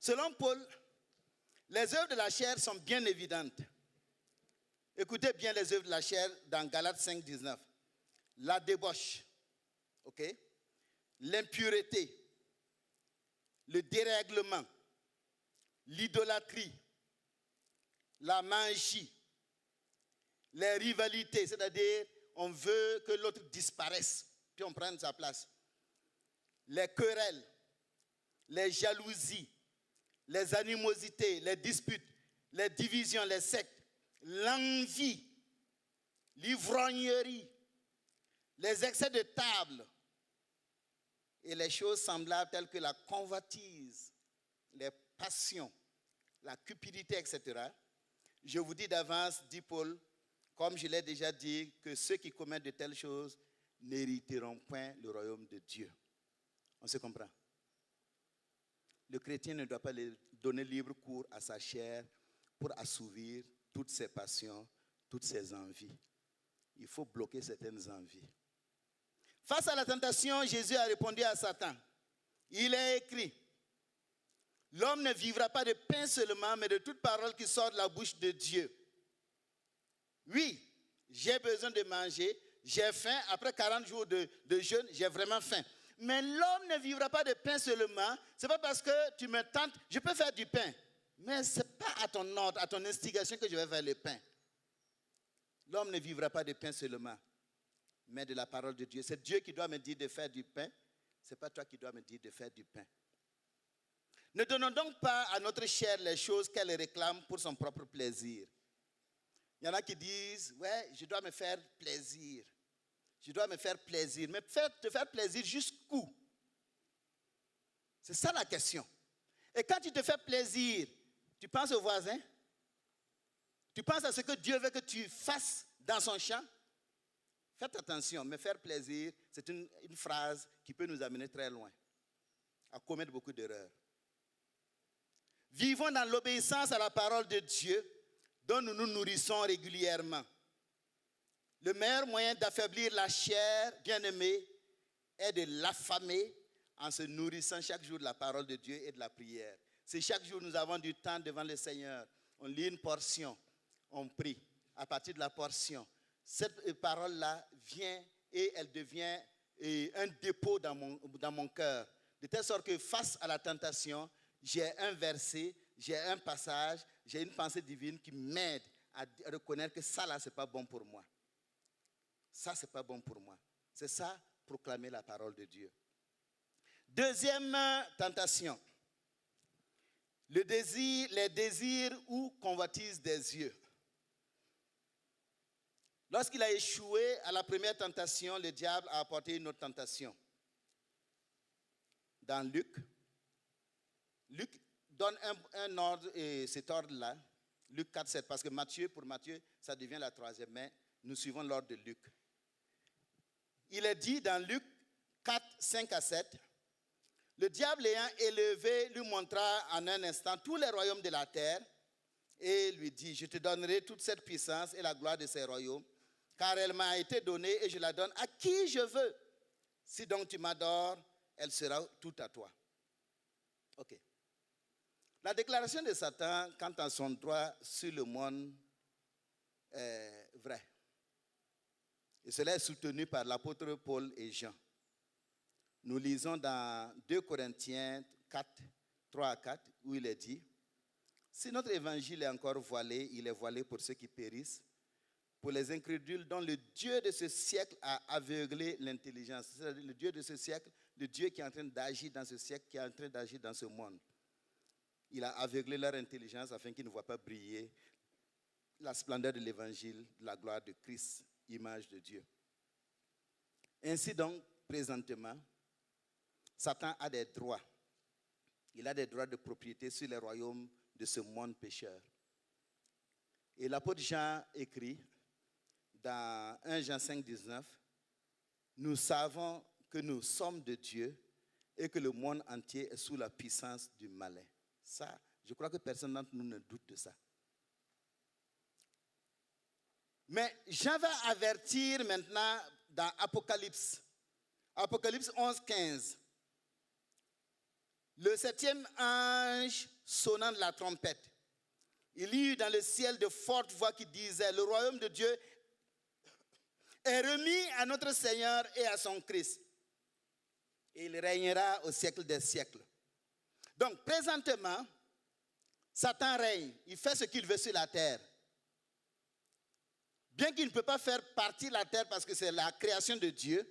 Selon Paul, les œuvres de la chair sont bien évidentes. Écoutez bien les œuvres de la chair dans Galates 5, 19. La débauche, ok? L'impureté, le dérèglement, l'idolâtrie, la magie, les rivalités, c'est-à-dire on veut que l'autre disparaisse, puis on prenne sa place. Les querelles, les jalousies, les animosités, les disputes, les divisions, les sectes, l'envie, l'ivrognerie, les excès de table et les choses semblables telles que la convoitise, les passions, la cupidité, etc. Je vous dis d'avance, dit Paul, comme je l'ai déjà dit, que ceux qui commettent de telles choses n'hériteront point le royaume de Dieu. On se comprend? Le chrétien ne doit pas donner libre cours à sa chair pour assouvir toutes ses passions, toutes ses envies. Il faut bloquer certaines envies. Face à la tentation, Jésus a répondu à Satan. Il est écrit, l'homme ne vivra pas de pain seulement, mais de toute parole qui sort de la bouche de Dieu. Oui, j'ai besoin de manger, j'ai faim. Après 40 jours de jeûne, j'ai vraiment faim. Mais l'homme ne vivra pas de pain seulement. Ce n'est pas parce que tu me tentes, je peux faire du pain. Mais ce n'est pas à ton ordre, à ton instigation que je vais faire le pain. L'homme ne vivra pas de pain seulement, mais de la parole de Dieu. C'est Dieu qui doit me dire de faire du pain. Ce n'est pas toi qui dois me dire de faire du pain. Ne donnons donc pas à notre chair les choses qu'elle réclame pour son propre plaisir. Il y en a qui disent, ouais, je dois me faire plaisir. Je dois me faire plaisir. Mais te faire plaisir jusqu'où? C'est ça la question. Et quand tu te fais plaisir, tu penses au voisin? Tu penses à ce que Dieu veut que tu fasses dans son champ? Faites attention, me faire plaisir, c'est une phrase qui peut nous amener très loin, à commettre beaucoup d'erreurs. Vivons dans l'obéissance à la parole de Dieu, dont nous nous nourrissons régulièrement. Le meilleur moyen d'affaiblir la chair, bien-aimée, est de l'affamer en se nourrissant chaque jour de la parole de Dieu et de la prière. Si chaque jour nous avons du temps devant le Seigneur, on lit une portion, on prie. À partir de la portion, cette parole-là vient et elle devient un dépôt dans mon cœur. De telle sorte que face à la tentation, j'ai un verset, j'ai un passage, j'ai une pensée divine qui m'aide à reconnaître que ça là, ce n'est pas bon pour moi. Ça, ce n'est pas bon pour moi. C'est ça, proclamer la parole de Dieu. Deuxième tentation. Les désirs ou convoitises des yeux. Lorsqu'il a échoué à la première tentation, le diable a apporté une autre tentation. Dans Luc donne un ordre, et cet ordre-là, Luc 4, 7, parce que pour Matthieu, ça devient la troisième, mais nous suivons l'ordre de Luc. Il est dit dans Luc 4, 5 à 7, le diable ayant élevé lui montra en un instant tous les royaumes de la terre et lui dit, je te donnerai toute cette puissance et la gloire de ces royaumes, car elle m'a été donnée et je la donne à qui je veux. Si donc tu m'adores, elle sera toute à toi. Ok. La déclaration de Satan quant à son droit sur le monde est vraie. Et cela est soutenu par l'apôtre Paul et Jean. Nous lisons dans 2 Corinthiens 4, 3 à 4, où il est dit, si notre évangile est encore voilé, il est voilé pour ceux qui périssent, pour les incrédules dont le Dieu de ce siècle a aveuglé l'intelligence. C'est-à-dire le Dieu de ce siècle, le Dieu qui est en train d'agir dans ce siècle, qui est en train d'agir dans ce monde. Il a aveuglé leur intelligence afin qu'ils ne voient pas briller la splendeur de l'évangile, de la gloire de Christ, image de Dieu. Ainsi donc, présentement, Satan a des droits. Il a des droits de propriété sur les royaumes de ce monde pécheur. Et l'apôtre Jean écrit dans 1 Jean 5, 19, nous savons que nous sommes de Dieu et que le monde entier est sous la puissance du malin. Ça, je crois que personne d'entre nous ne doute de ça. Mais Jean va avertir maintenant dans Apocalypse. Apocalypse 11, 15. le septième ange sonnant de la trompette, il y eut dans le ciel de fortes voix qui disaient, le royaume de Dieu est remis à notre Seigneur et à son Christ. Et il régnera au siècle des siècles. Donc, présentement, Satan règne. Il fait ce qu'il veut sur la terre. Bien qu'il ne peut pas faire partie de la terre parce que c'est la création de Dieu,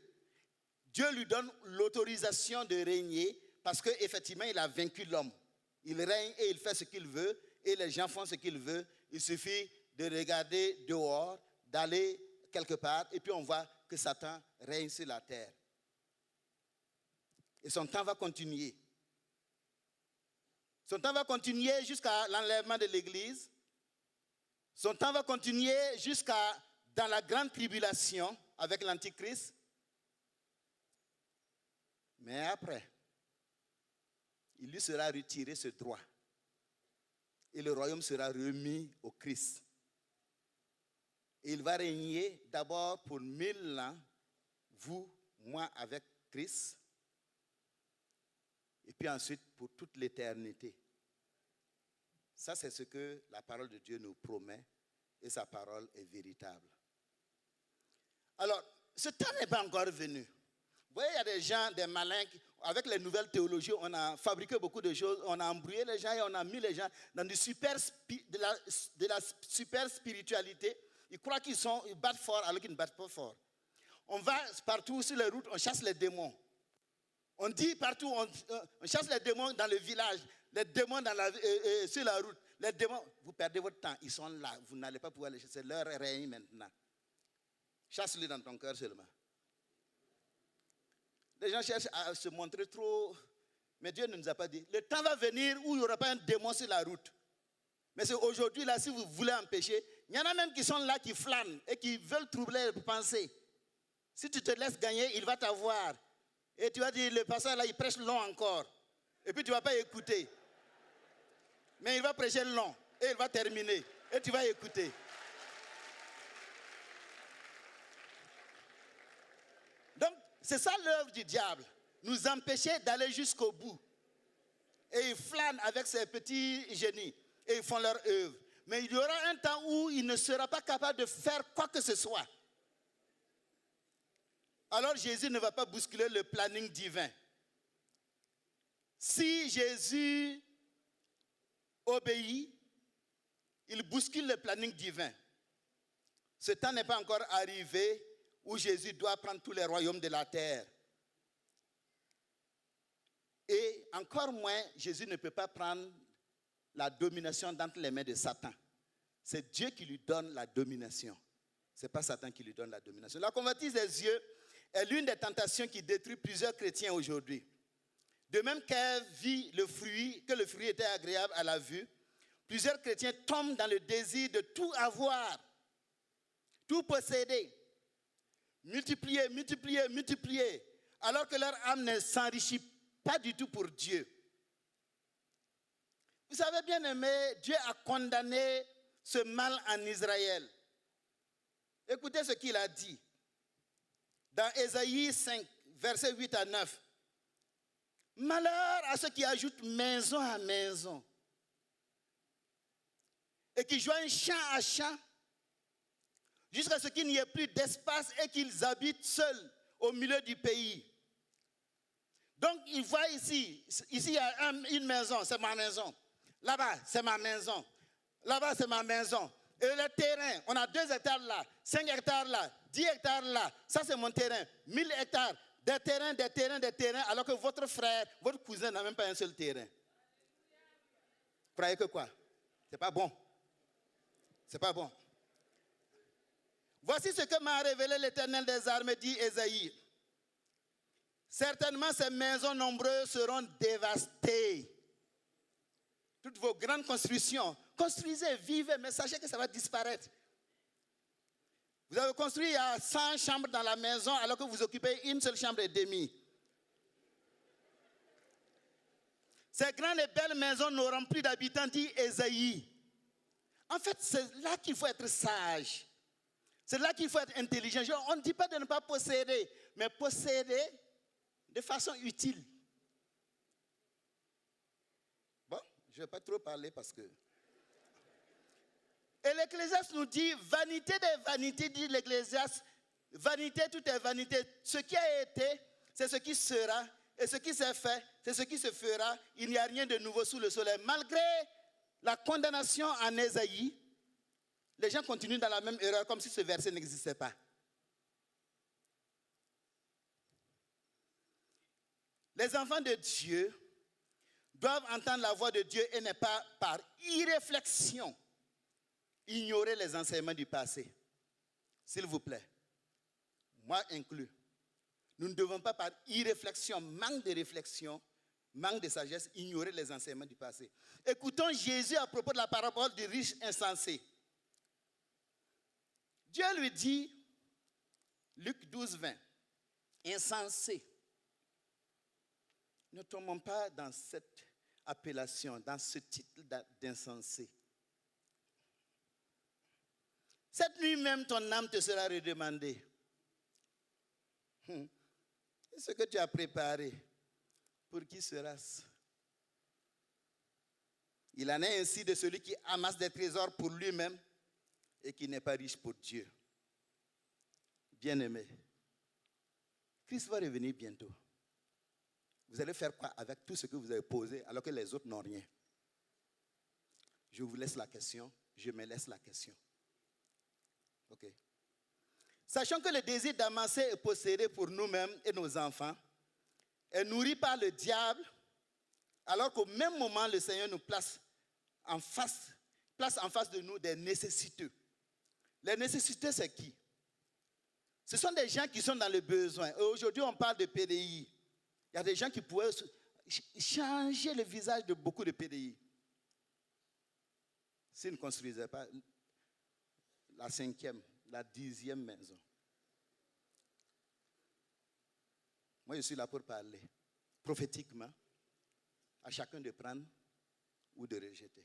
Dieu lui donne l'autorisation de régner parce qu'effectivement, il a vaincu l'homme. Il règne et il fait ce qu'il veut et les gens font ce qu'ils veulent. Il suffit de regarder dehors, d'aller quelque part et puis on voit que Satan règne sur la terre. Et son temps va continuer. Son temps va continuer jusqu'à l'enlèvement de l'Église. Son temps va continuer jusqu'à dans la grande tribulation avec l'Antichrist. Mais après, il lui sera retiré ce droit. Et le royaume sera remis au Christ. Et il va régner d'abord pour 1000 ans, vous, moi, avec Christ. Et puis ensuite pour toute l'éternité. Ça, c'est ce que la parole de Dieu nous promet. Et sa parole est véritable. Alors, ce temps n'est pas encore venu. Vous voyez, il y a des gens, des malins, avec les nouvelles théologies, on a fabriqué beaucoup de choses, on a embrouillé les gens et on a mis les gens dans de la super spiritualité. Ils croient ils battent fort alors qu'ils ne battent pas fort. On va partout sur les routes, on chasse les démons. On dit partout, on chasse les démons dans le village, les démons sur la route. Les démons, vous perdez votre temps, ils sont là, vous n'allez pas pouvoir les chasser, c'est leur règne maintenant. Chasse-les dans ton cœur seulement. Les gens cherchent à se montrer trop, mais Dieu ne nous a pas dit. Le temps va venir où il n'y aura pas un démon sur la route. Mais c'est aujourd'hui, là, si vous voulez empêcher, il y en a même qui sont là, qui flânent et qui veulent troubler les pensées. Si tu te laisses gagner, il va t'avoir. Et tu vas dire, le pasteur là, il prêche long encore. Et puis tu ne vas pas écouter. Mais il va prêcher long. Et il va terminer. Et tu vas écouter. Donc, c'est ça l'œuvre du diable. Nous empêcher d'aller jusqu'au bout. Et ils flânent avec ces petits génies. Et ils font leur œuvre. Mais il y aura un temps où il ne sera pas capable de faire quoi que ce soit. Alors Jésus ne va pas bousculer le planning divin. Si Jésus obéit, il bouscule le planning divin. Ce temps n'est pas encore arrivé où Jésus doit prendre tous les royaumes de la terre. Et encore moins, Jésus ne peut pas prendre la domination d'entre les mains de Satan. C'est Dieu qui lui donne la domination. Ce n'est pas Satan qui lui donne la domination. La convoitise des yeux est l'une des tentations qui détruit plusieurs chrétiens aujourd'hui. De même qu'Ève vit que le fruit était agréable à la vue, plusieurs chrétiens tombent dans le désir de tout avoir, tout posséder, multiplier, alors que leur âme ne s'enrichit pas du tout pour Dieu. Vous savez, bien aimé, Dieu a condamné ce mal en Israël. Écoutez ce qu'il a dit. Dans Ésaïe 5, versets 8 à 9. Malheur à ceux qui ajoutent maison à maison et qui joignent champ à champ jusqu'à ce qu'il n'y ait plus d'espace et qu'ils habitent seuls au milieu du pays. Donc, ils voient ici il y a une maison, c'est ma maison. Là-bas, c'est ma maison. Là-bas, c'est ma maison. Et le terrain, on a 2 hectares là, 5 hectares là, 10 hectares là. Ça, c'est mon terrain. 1000 hectares. Des terrains, alors que votre frère, votre cousin n'a même pas un seul terrain. Vous croyez que quoi? C'est pas bon. C'est pas bon. Voici ce que m'a révélé l'Éternel des armées, dit Ésaïe. Certainement, ces maisons nombreuses seront dévastées. Toutes vos grandes constructions, construisez, vivez, mais sachez que ça va disparaître. Vous avez construit 100 chambres dans la maison alors que vous occupez une seule chambre et demie. Ces grandes et belles maisons n'auront plus d'habitants, dit Ésaïe. En fait, c'est là qu'il faut être sage. C'est là qu'il faut être intelligent. On ne dit pas de ne pas posséder, mais posséder de façon utile. Je ne vais pas trop parler parce que... Et l'Ecclésiaste nous dit, vanité des vanités, dit l'Ecclésiaste, vanité, tout est vanité. Ce qui a été, c'est ce qui sera. Et ce qui s'est fait, c'est ce qui se fera. Il n'y a rien de nouveau sous le soleil. Malgré la condamnation en Ésaïe, les gens continuent dans la même erreur comme si ce verset n'existait pas. Les enfants de Dieu doivent entendre la voix de Dieu et ne pas par irréflexion ignorer les enseignements du passé. S'il vous plaît, moi inclus. Nous ne devons pas par irréflexion, manque de réflexion, manque de sagesse, ignorer les enseignements du passé. Écoutons Jésus à propos de la parabole du riche insensé. Dieu lui dit, Luc 12, 20, insensé. Ne tombons pas dans cette appellation, dans ce titre d'insensé. Cette nuit même, ton âme te sera redemandée. Ce que tu as préparé, pour qui sera-ce? Il en est ainsi de celui qui amasse des trésors pour lui-même et qui n'est pas riche pour Dieu. Bien-aimé, Christ va revenir bientôt. Vous allez faire quoi avec tout ce que vous avez posé alors que les autres n'ont rien? Je vous laisse la question, je me laisse la question. Ok. Sachant que le désir d'amasser et posséder pour nous-mêmes et nos enfants est nourri par le diable, alors qu'au même moment, le Seigneur nous place en face de nous des nécessiteux. Les nécessiteux, c'est qui? Ce sont des gens qui sont dans le besoin. Et aujourd'hui, on parle de PDI. Il y a des gens qui pourraient changer le visage de beaucoup de PDI. S'ils ne construisaient pas la 5e, la 10e maison. Moi, je suis là pour parler prophétiquement à chacun de prendre ou de rejeter.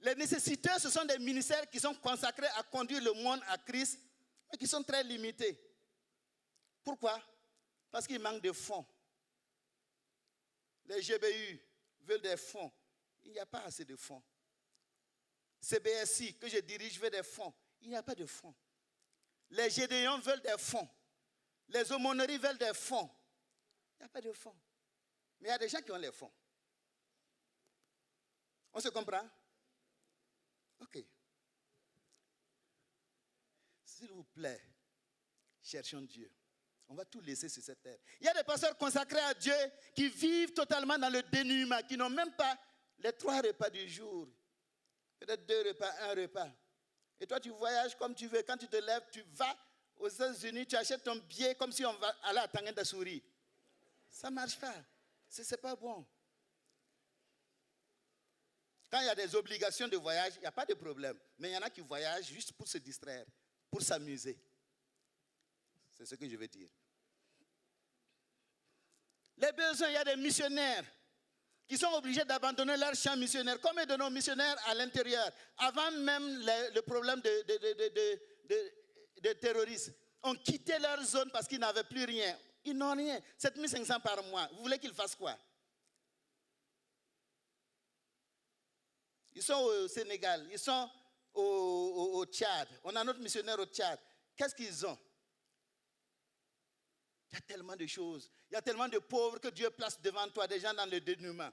Les nécessiteux, ce sont des ministères qui sont consacrés à conduire le monde à Christ, mais qui sont très limités. Pourquoi? Parce qu'il manque de fonds. Les GBU veulent des fonds. Il n'y a pas assez de fonds. CBSI, que je dirige, veut des fonds. Il n'y a pas de fonds. Les Gédéons veulent des fonds. Les aumôneries veulent des fonds. Il n'y a pas de fonds. Mais il y a des gens qui ont les fonds. On se comprend? Ok. S'il vous plaît, cherchons Dieu. On va tout laisser sur cette terre. Il y a des pasteurs consacrés à Dieu qui vivent totalement dans le dénuement, qui n'ont même pas les 3 repas du jour. Peut-être 2 repas, 1 repas. Et toi, tu voyages comme tu veux. Quand tu te lèves, tu vas aux États-Unis, tu achètes ton billet comme si on va aller à Tangendasouri. Ça ne marche pas. Ce n'est pas bon. Quand il y a des obligations de voyage, il n'y a pas de problème. Mais il y en a qui voyagent juste pour se distraire, pour s'amuser. C'est ce que je veux dire. Les besoins, il y a des missionnaires qui sont obligés d'abandonner leur champ missionnaire. Combien de nos missionnaires à l'intérieur, avant même le problème de terroristes, ont quitté leur zone parce qu'ils n'avaient plus rien. Ils n'ont rien. 7500 par mois. Vous voulez qu'ils fassent quoi? Ils sont au Sénégal, ils sont au Tchad. On a notre missionnaire au Tchad. Qu'est-ce qu'ils ont? Il y a tellement de choses. Il y a tellement de pauvres que Dieu place devant toi, des gens dans le dénuement.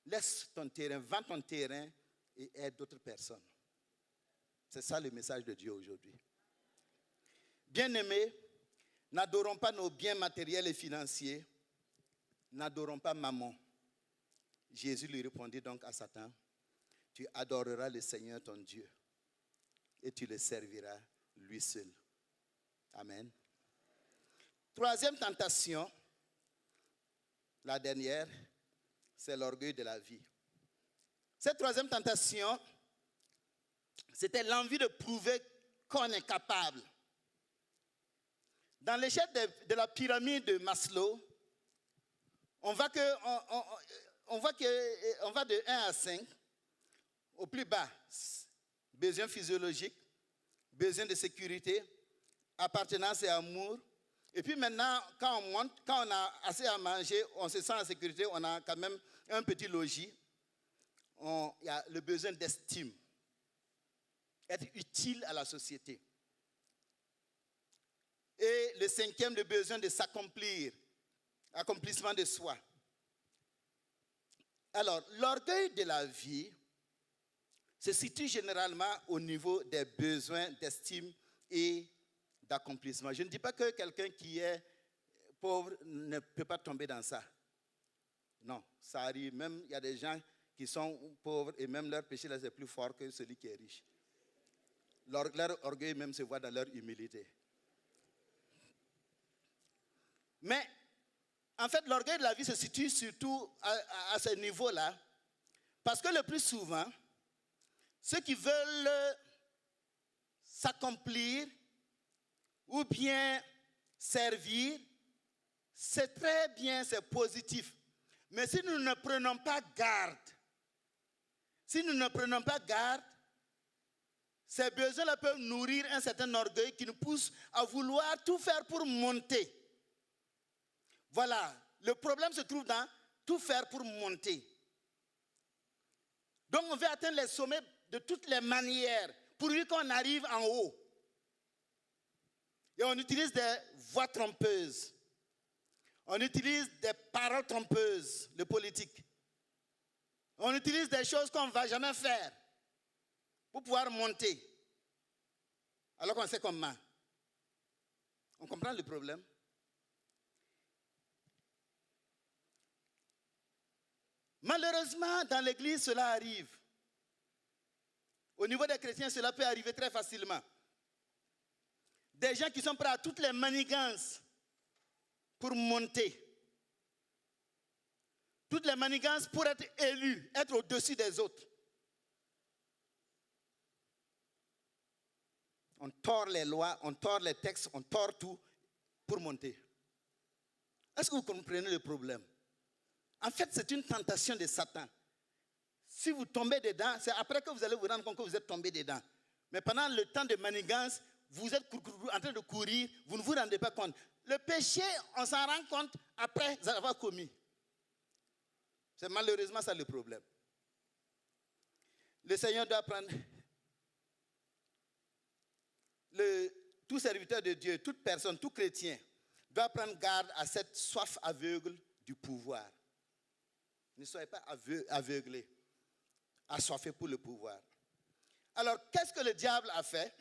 Laisse ton terrain, vends ton terrain et aide d'autres personnes. C'est ça le message de Dieu aujourd'hui. Bien-aimés, n'adorons pas nos biens matériels et financiers. N'adorons pas maman. Jésus lui répondit donc à Satan, tu adoreras le Seigneur ton Dieu et tu le serviras lui seul. Amen. 3e tentation, la dernière, c'est l'orgueil de la vie. Cette 3e tentation, c'était l'envie de prouver qu'on est capable. Dans l'échelle de la pyramide de Maslow, on va de 1 à 5. Au plus bas, besoin physiologique, besoin de sécurité, appartenance et amour. Et puis maintenant, quand on monte, quand on a assez à manger, on se sent en sécurité, on a quand même un petit logis. Il y a le besoin d'estime, être utile à la société. Et le cinquième, le besoin de s'accomplir, accomplissement de soi. Alors, l'orgueil de la vie se situe généralement au niveau des besoins d'estime et d'accomplissement. Je ne dis pas que quelqu'un qui est pauvre ne peut pas tomber dans ça. Non, ça arrive. Même, il y a des gens qui sont pauvres et même leur péché là, c'est plus fort que celui qui est riche. Leur orgueil même se voit dans leur humilité. Mais, en fait, l'orgueil de la vie se situe surtout à ce niveau-là, parce que le plus souvent, ceux qui veulent s'accomplir ou bien servir, c'est très bien, c'est positif. Mais si nous ne prenons pas garde, ces besoins-là peuvent nourrir un certain orgueil qui nous pousse à vouloir tout faire pour monter. Voilà, le problème se trouve dans tout faire pour monter. Donc on veut atteindre les sommets de toutes les manières, pourvu qu'on arrive en haut. Et on utilise des voix trompeuses. On utilise des paroles trompeuses, le politique. On utilise des choses qu'on ne va jamais faire pour pouvoir monter. Alors qu'on sait comment. On comprend le problème? Malheureusement, dans l'église, cela arrive. Au niveau des chrétiens, cela peut arriver très facilement. Des gens qui sont prêts à toutes les manigances pour monter. Toutes les manigances pour être élus, être au-dessus des autres. On tord les lois, on tord les textes, on tord tout pour monter. Est-ce que vous comprenez le problème? En fait, c'est une tentation de Satan. Si vous tombez dedans, c'est après que vous allez vous rendre compte que vous êtes tombé dedans. Mais pendant le temps de manigance, vous êtes en train de courir, vous ne vous rendez pas compte. Le péché, on s'en rend compte après avoir commis. C'est malheureusement ça le problème. Le Seigneur doit prendre... Tout serviteur de Dieu, toute personne, tout chrétien doit prendre garde à cette soif aveugle du pouvoir. Ne soyez pas aveuglés, assoiffés pour le pouvoir. Alors, qu'est-ce que le diable a fait?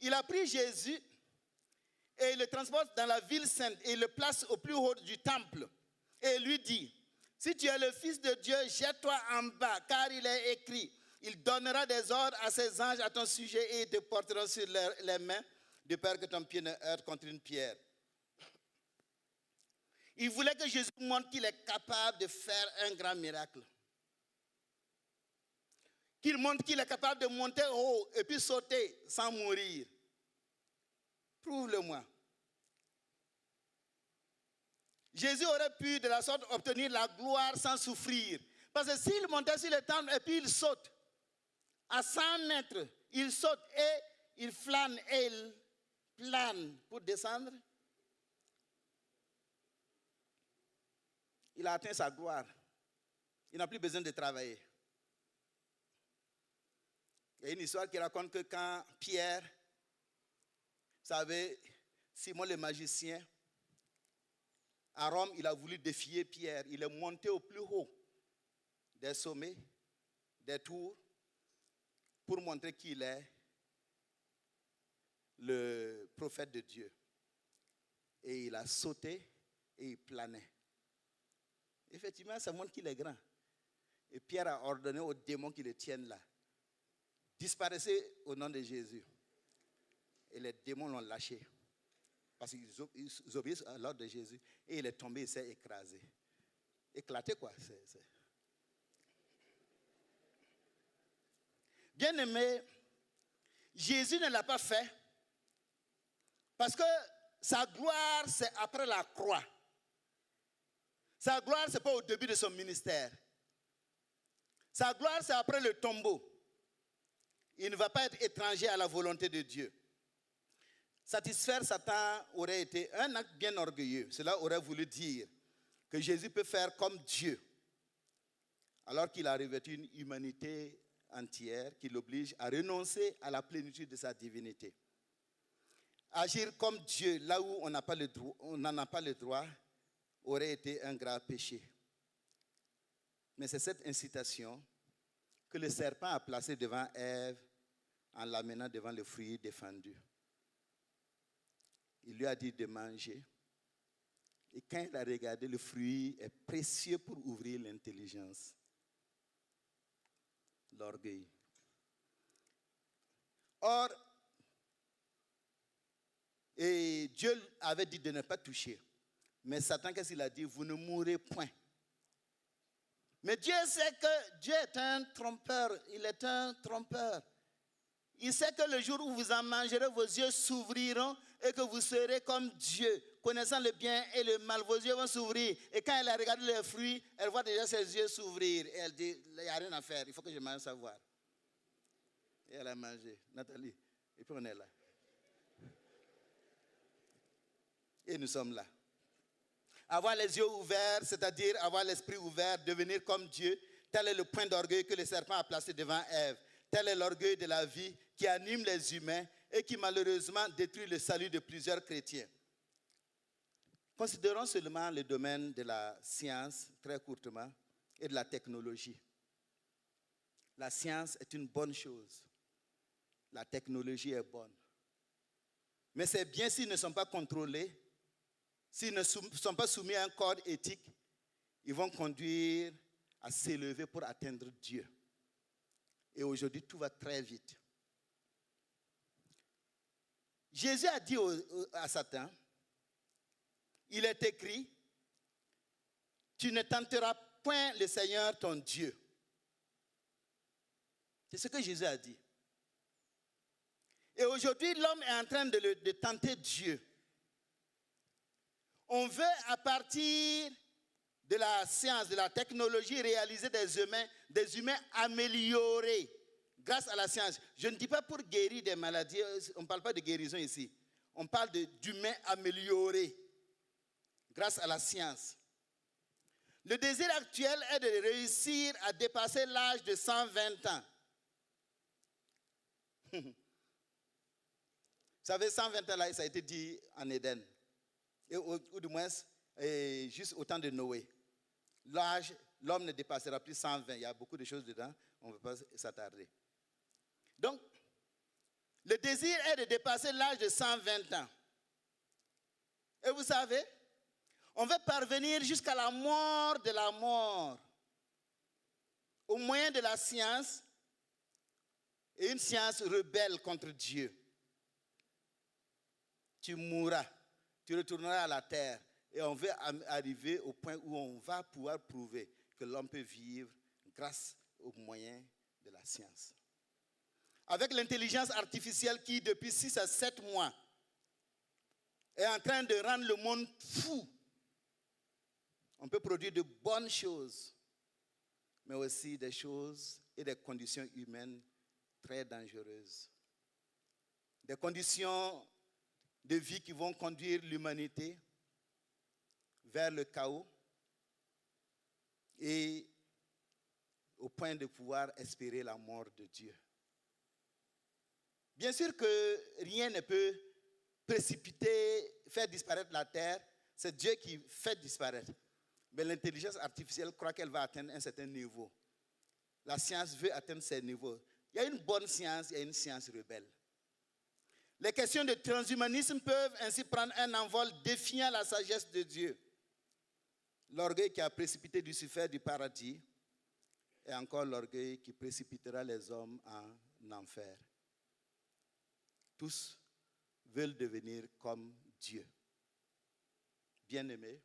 Il a pris Jésus et il le transporte dans la ville sainte et il le place au plus haut du temple. Et il lui dit, si tu es le Fils de Dieu, jette-toi en bas, car il est écrit, il donnera des ordres à ses anges à ton sujet et ils te porteront sur les mains, de peur que ton pied ne heurte contre une pierre. Il voulait que Jésus montre qu'il est capable de faire un grand miracle. Qu'il montre qu'il est capable de monter haut et puis sauter sans mourir. Prouve-le-moi. Jésus aurait pu de la sorte obtenir la gloire sans souffrir. Parce que s'il montait sur le temple et puis il saute, à 100 mètres, il saute et il flâne et il plane pour descendre, il a atteint sa gloire. Il n'a plus besoin de travailler. Il y a une histoire qui raconte que quand Pierre, vous savez, Simon le magicien, à Rome, il a voulu défier Pierre. Il est monté au plus haut des sommets, des tours, pour montrer qu'il est le prophète de Dieu. Et il a sauté et il planait. Effectivement, ça montre qu'il est grand. Et Pierre a ordonné aux démons qui le tiennent là. Disparaissez au nom de Jésus. Et les démons l'ont lâché. Parce qu'ils obéissent à l'ordre de Jésus. Et il est tombé, il s'est écrasé. Éclaté quoi. Bien aimé, Jésus ne l'a pas fait. Parce que sa gloire, c'est après la croix. Sa gloire, ce n'est pas au début de son ministère. Sa gloire, c'est après le tombeau. Il ne va pas être étranger à la volonté de Dieu. Satisfaire Satan aurait été un acte bien orgueilleux. Cela aurait voulu dire que Jésus peut faire comme Dieu, alors qu'il a revêtu une humanité entière qui l'oblige à renoncer à la plénitude de sa divinité. Agir comme Dieu, là où on n'en a pas le droit, aurait été un grave péché. Mais c'est cette incitation que le serpent a placée devant Ève en l'amenant devant le fruit défendu. Il lui a dit de manger. Et quand il a regardé, le fruit est précieux pour ouvrir l'intelligence. L'orgueil. Or, et Dieu avait dit de ne pas toucher. Mais Satan, qu'est-ce qu'il a dit? Vous ne mourrez point. Mais Dieu sait que Dieu est un trompeur. Il est un trompeur. Il sait que le jour où vous en mangerez, vos yeux s'ouvriront et que vous serez comme Dieu, connaissant le bien et le mal. Vos yeux vont s'ouvrir. Et quand elle a regardé les fruits, elle voit déjà ses yeux s'ouvrir. Et elle dit, il n'y a rien à faire, il faut que je mange savoir. Et elle a mangé. Nathalie, et puis on est là. Et nous sommes là. Avoir les yeux ouverts, c'est-à-dire avoir l'esprit ouvert, devenir comme Dieu, tel est le point d'orgueil que le serpent a placé devant Ève. Tel est l'orgueil de la vie qui anime les humains et qui malheureusement détruit le salut de plusieurs chrétiens. Considérons seulement le domaine de la science, très courtement, et de la technologie. La science est une bonne chose. La technologie est bonne. Mais c'est bien s'ils ne sont pas contrôlés, s'ils ne sont pas soumis à un code éthique, ils vont conduire à s'élever pour atteindre Dieu. Et aujourd'hui, tout va très vite. Jésus a dit à Satan, il est écrit, tu ne tenteras point le Seigneur ton Dieu. C'est ce que Jésus a dit. Et aujourd'hui, l'homme est en train de tenter Dieu. On veut, à partir de la science, de la technologie, réaliser des humains améliorés grâce à la science. Je ne dis pas pour guérir des maladies, on ne parle pas de guérison ici. On parle d'humains améliorés grâce à la science. Le désir actuel est de réussir à dépasser l'âge de 120 ans. Vous savez, 120 ans, là, ça a été dit en Éden. Ou du moins, juste au temps de Noé. L'âge, l'homme ne dépassera plus 120. Il y a beaucoup de choses dedans, on ne peut pas s'attarder. Donc, le désir est de dépasser l'âge de 120 ans. Et vous savez, on veut parvenir jusqu'à la mort de la mort, au moyen de la science, et une science rebelle contre Dieu. Tu mourras, tu retourneras à la terre. Et on veut arriver au point où on va pouvoir prouver que l'homme peut vivre grâce aux moyens de la science. Avec l'intelligence artificielle qui, depuis 6 à 7 mois, est en train de rendre le monde fou, on peut produire de bonnes choses, mais aussi des choses et des conditions humaines très dangereuses. Des conditions de vie qui vont conduire l'humanité vers le chaos et au point de pouvoir espérer la mort de Dieu. Bien sûr que rien ne peut précipiter, faire disparaître la terre, c'est Dieu qui fait disparaître. Mais l'intelligence artificielle croit qu'elle va atteindre un certain niveau. La science veut atteindre ces niveaux. Il y a une bonne science, il y a une science rebelle. Les questions de transhumanisme peuvent ainsi prendre un envol défiant la sagesse de Dieu. L'orgueil qui a précipité Lucifer du paradis est encore l'orgueil qui précipitera les hommes en enfer. Tous veulent devenir comme Dieu. Bien-aimés,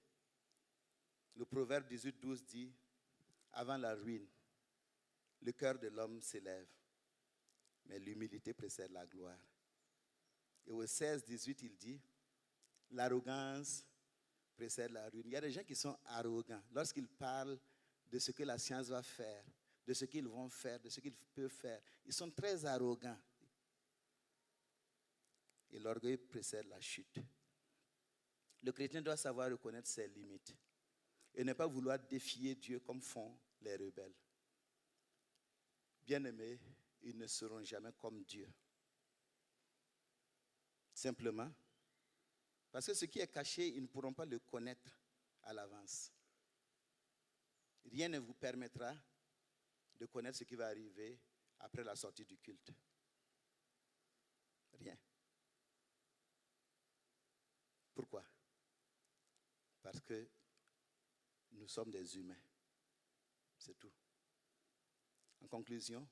le proverbe 18:12 dit, avant la ruine, le cœur de l'homme s'élève, mais l'humilité précède la gloire. Et au 16:18, il dit, l'arrogance précède la ruine. Il y a des gens qui sont arrogants. Lorsqu'ils parlent de ce que la science va faire, de ce qu'ils vont faire, de ce qu'ils peuvent faire, ils sont très arrogants. et l'orgueil précède la chute. Le chrétien doit savoir reconnaître ses limites et ne pas vouloir défier Dieu comme font les rebelles. Bien-aimés, ils ne seront jamais comme Dieu. Simplement, parce que ce qui est caché, ils ne pourront pas le connaître à l'avance. Rien ne vous permettra de connaître ce qui va arriver après la sortie du culte. Rien. Pourquoi? Parce que nous sommes des humains. C'est tout. En conclusion,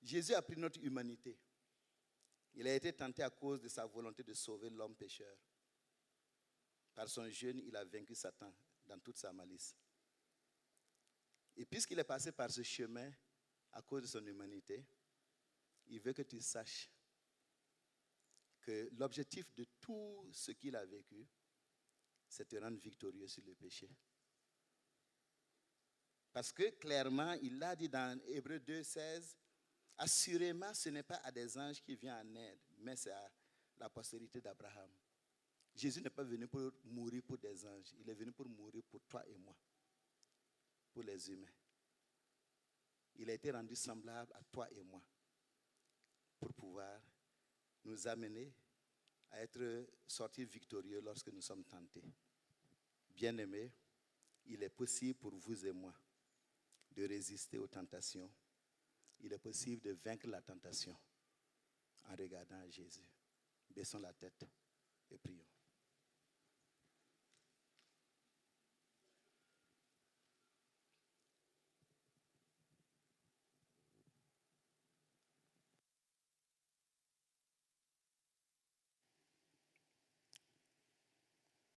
Jésus a pris notre humanité. Il a été tenté à cause de sa volonté de sauver l'homme pécheur. Par son jeûne, il a vaincu Satan dans toute sa malice. Et puisqu'il est passé par ce chemin à cause de son humanité, il veut que tu saches que l'objectif de tout ce qu'il a vécu, c'est de te rendre victorieux sur le péché. Parce que clairement, il l'a dit dans Hébreux 2,16, assurément, ce n'est pas à des anges qui vient en aide, mais c'est à la postérité d'Abraham. Jésus n'est pas venu pour mourir pour des anges, il est venu pour mourir pour toi et moi, pour les humains. Il a été rendu semblable à toi et moi pour pouvoir nous amener à être sortis victorieux lorsque nous sommes tentés. Bien-aimés, il est possible pour vous et moi de résister aux tentations. Il est possible de vaincre la tentation en regardant à Jésus. Baissons la tête et prions.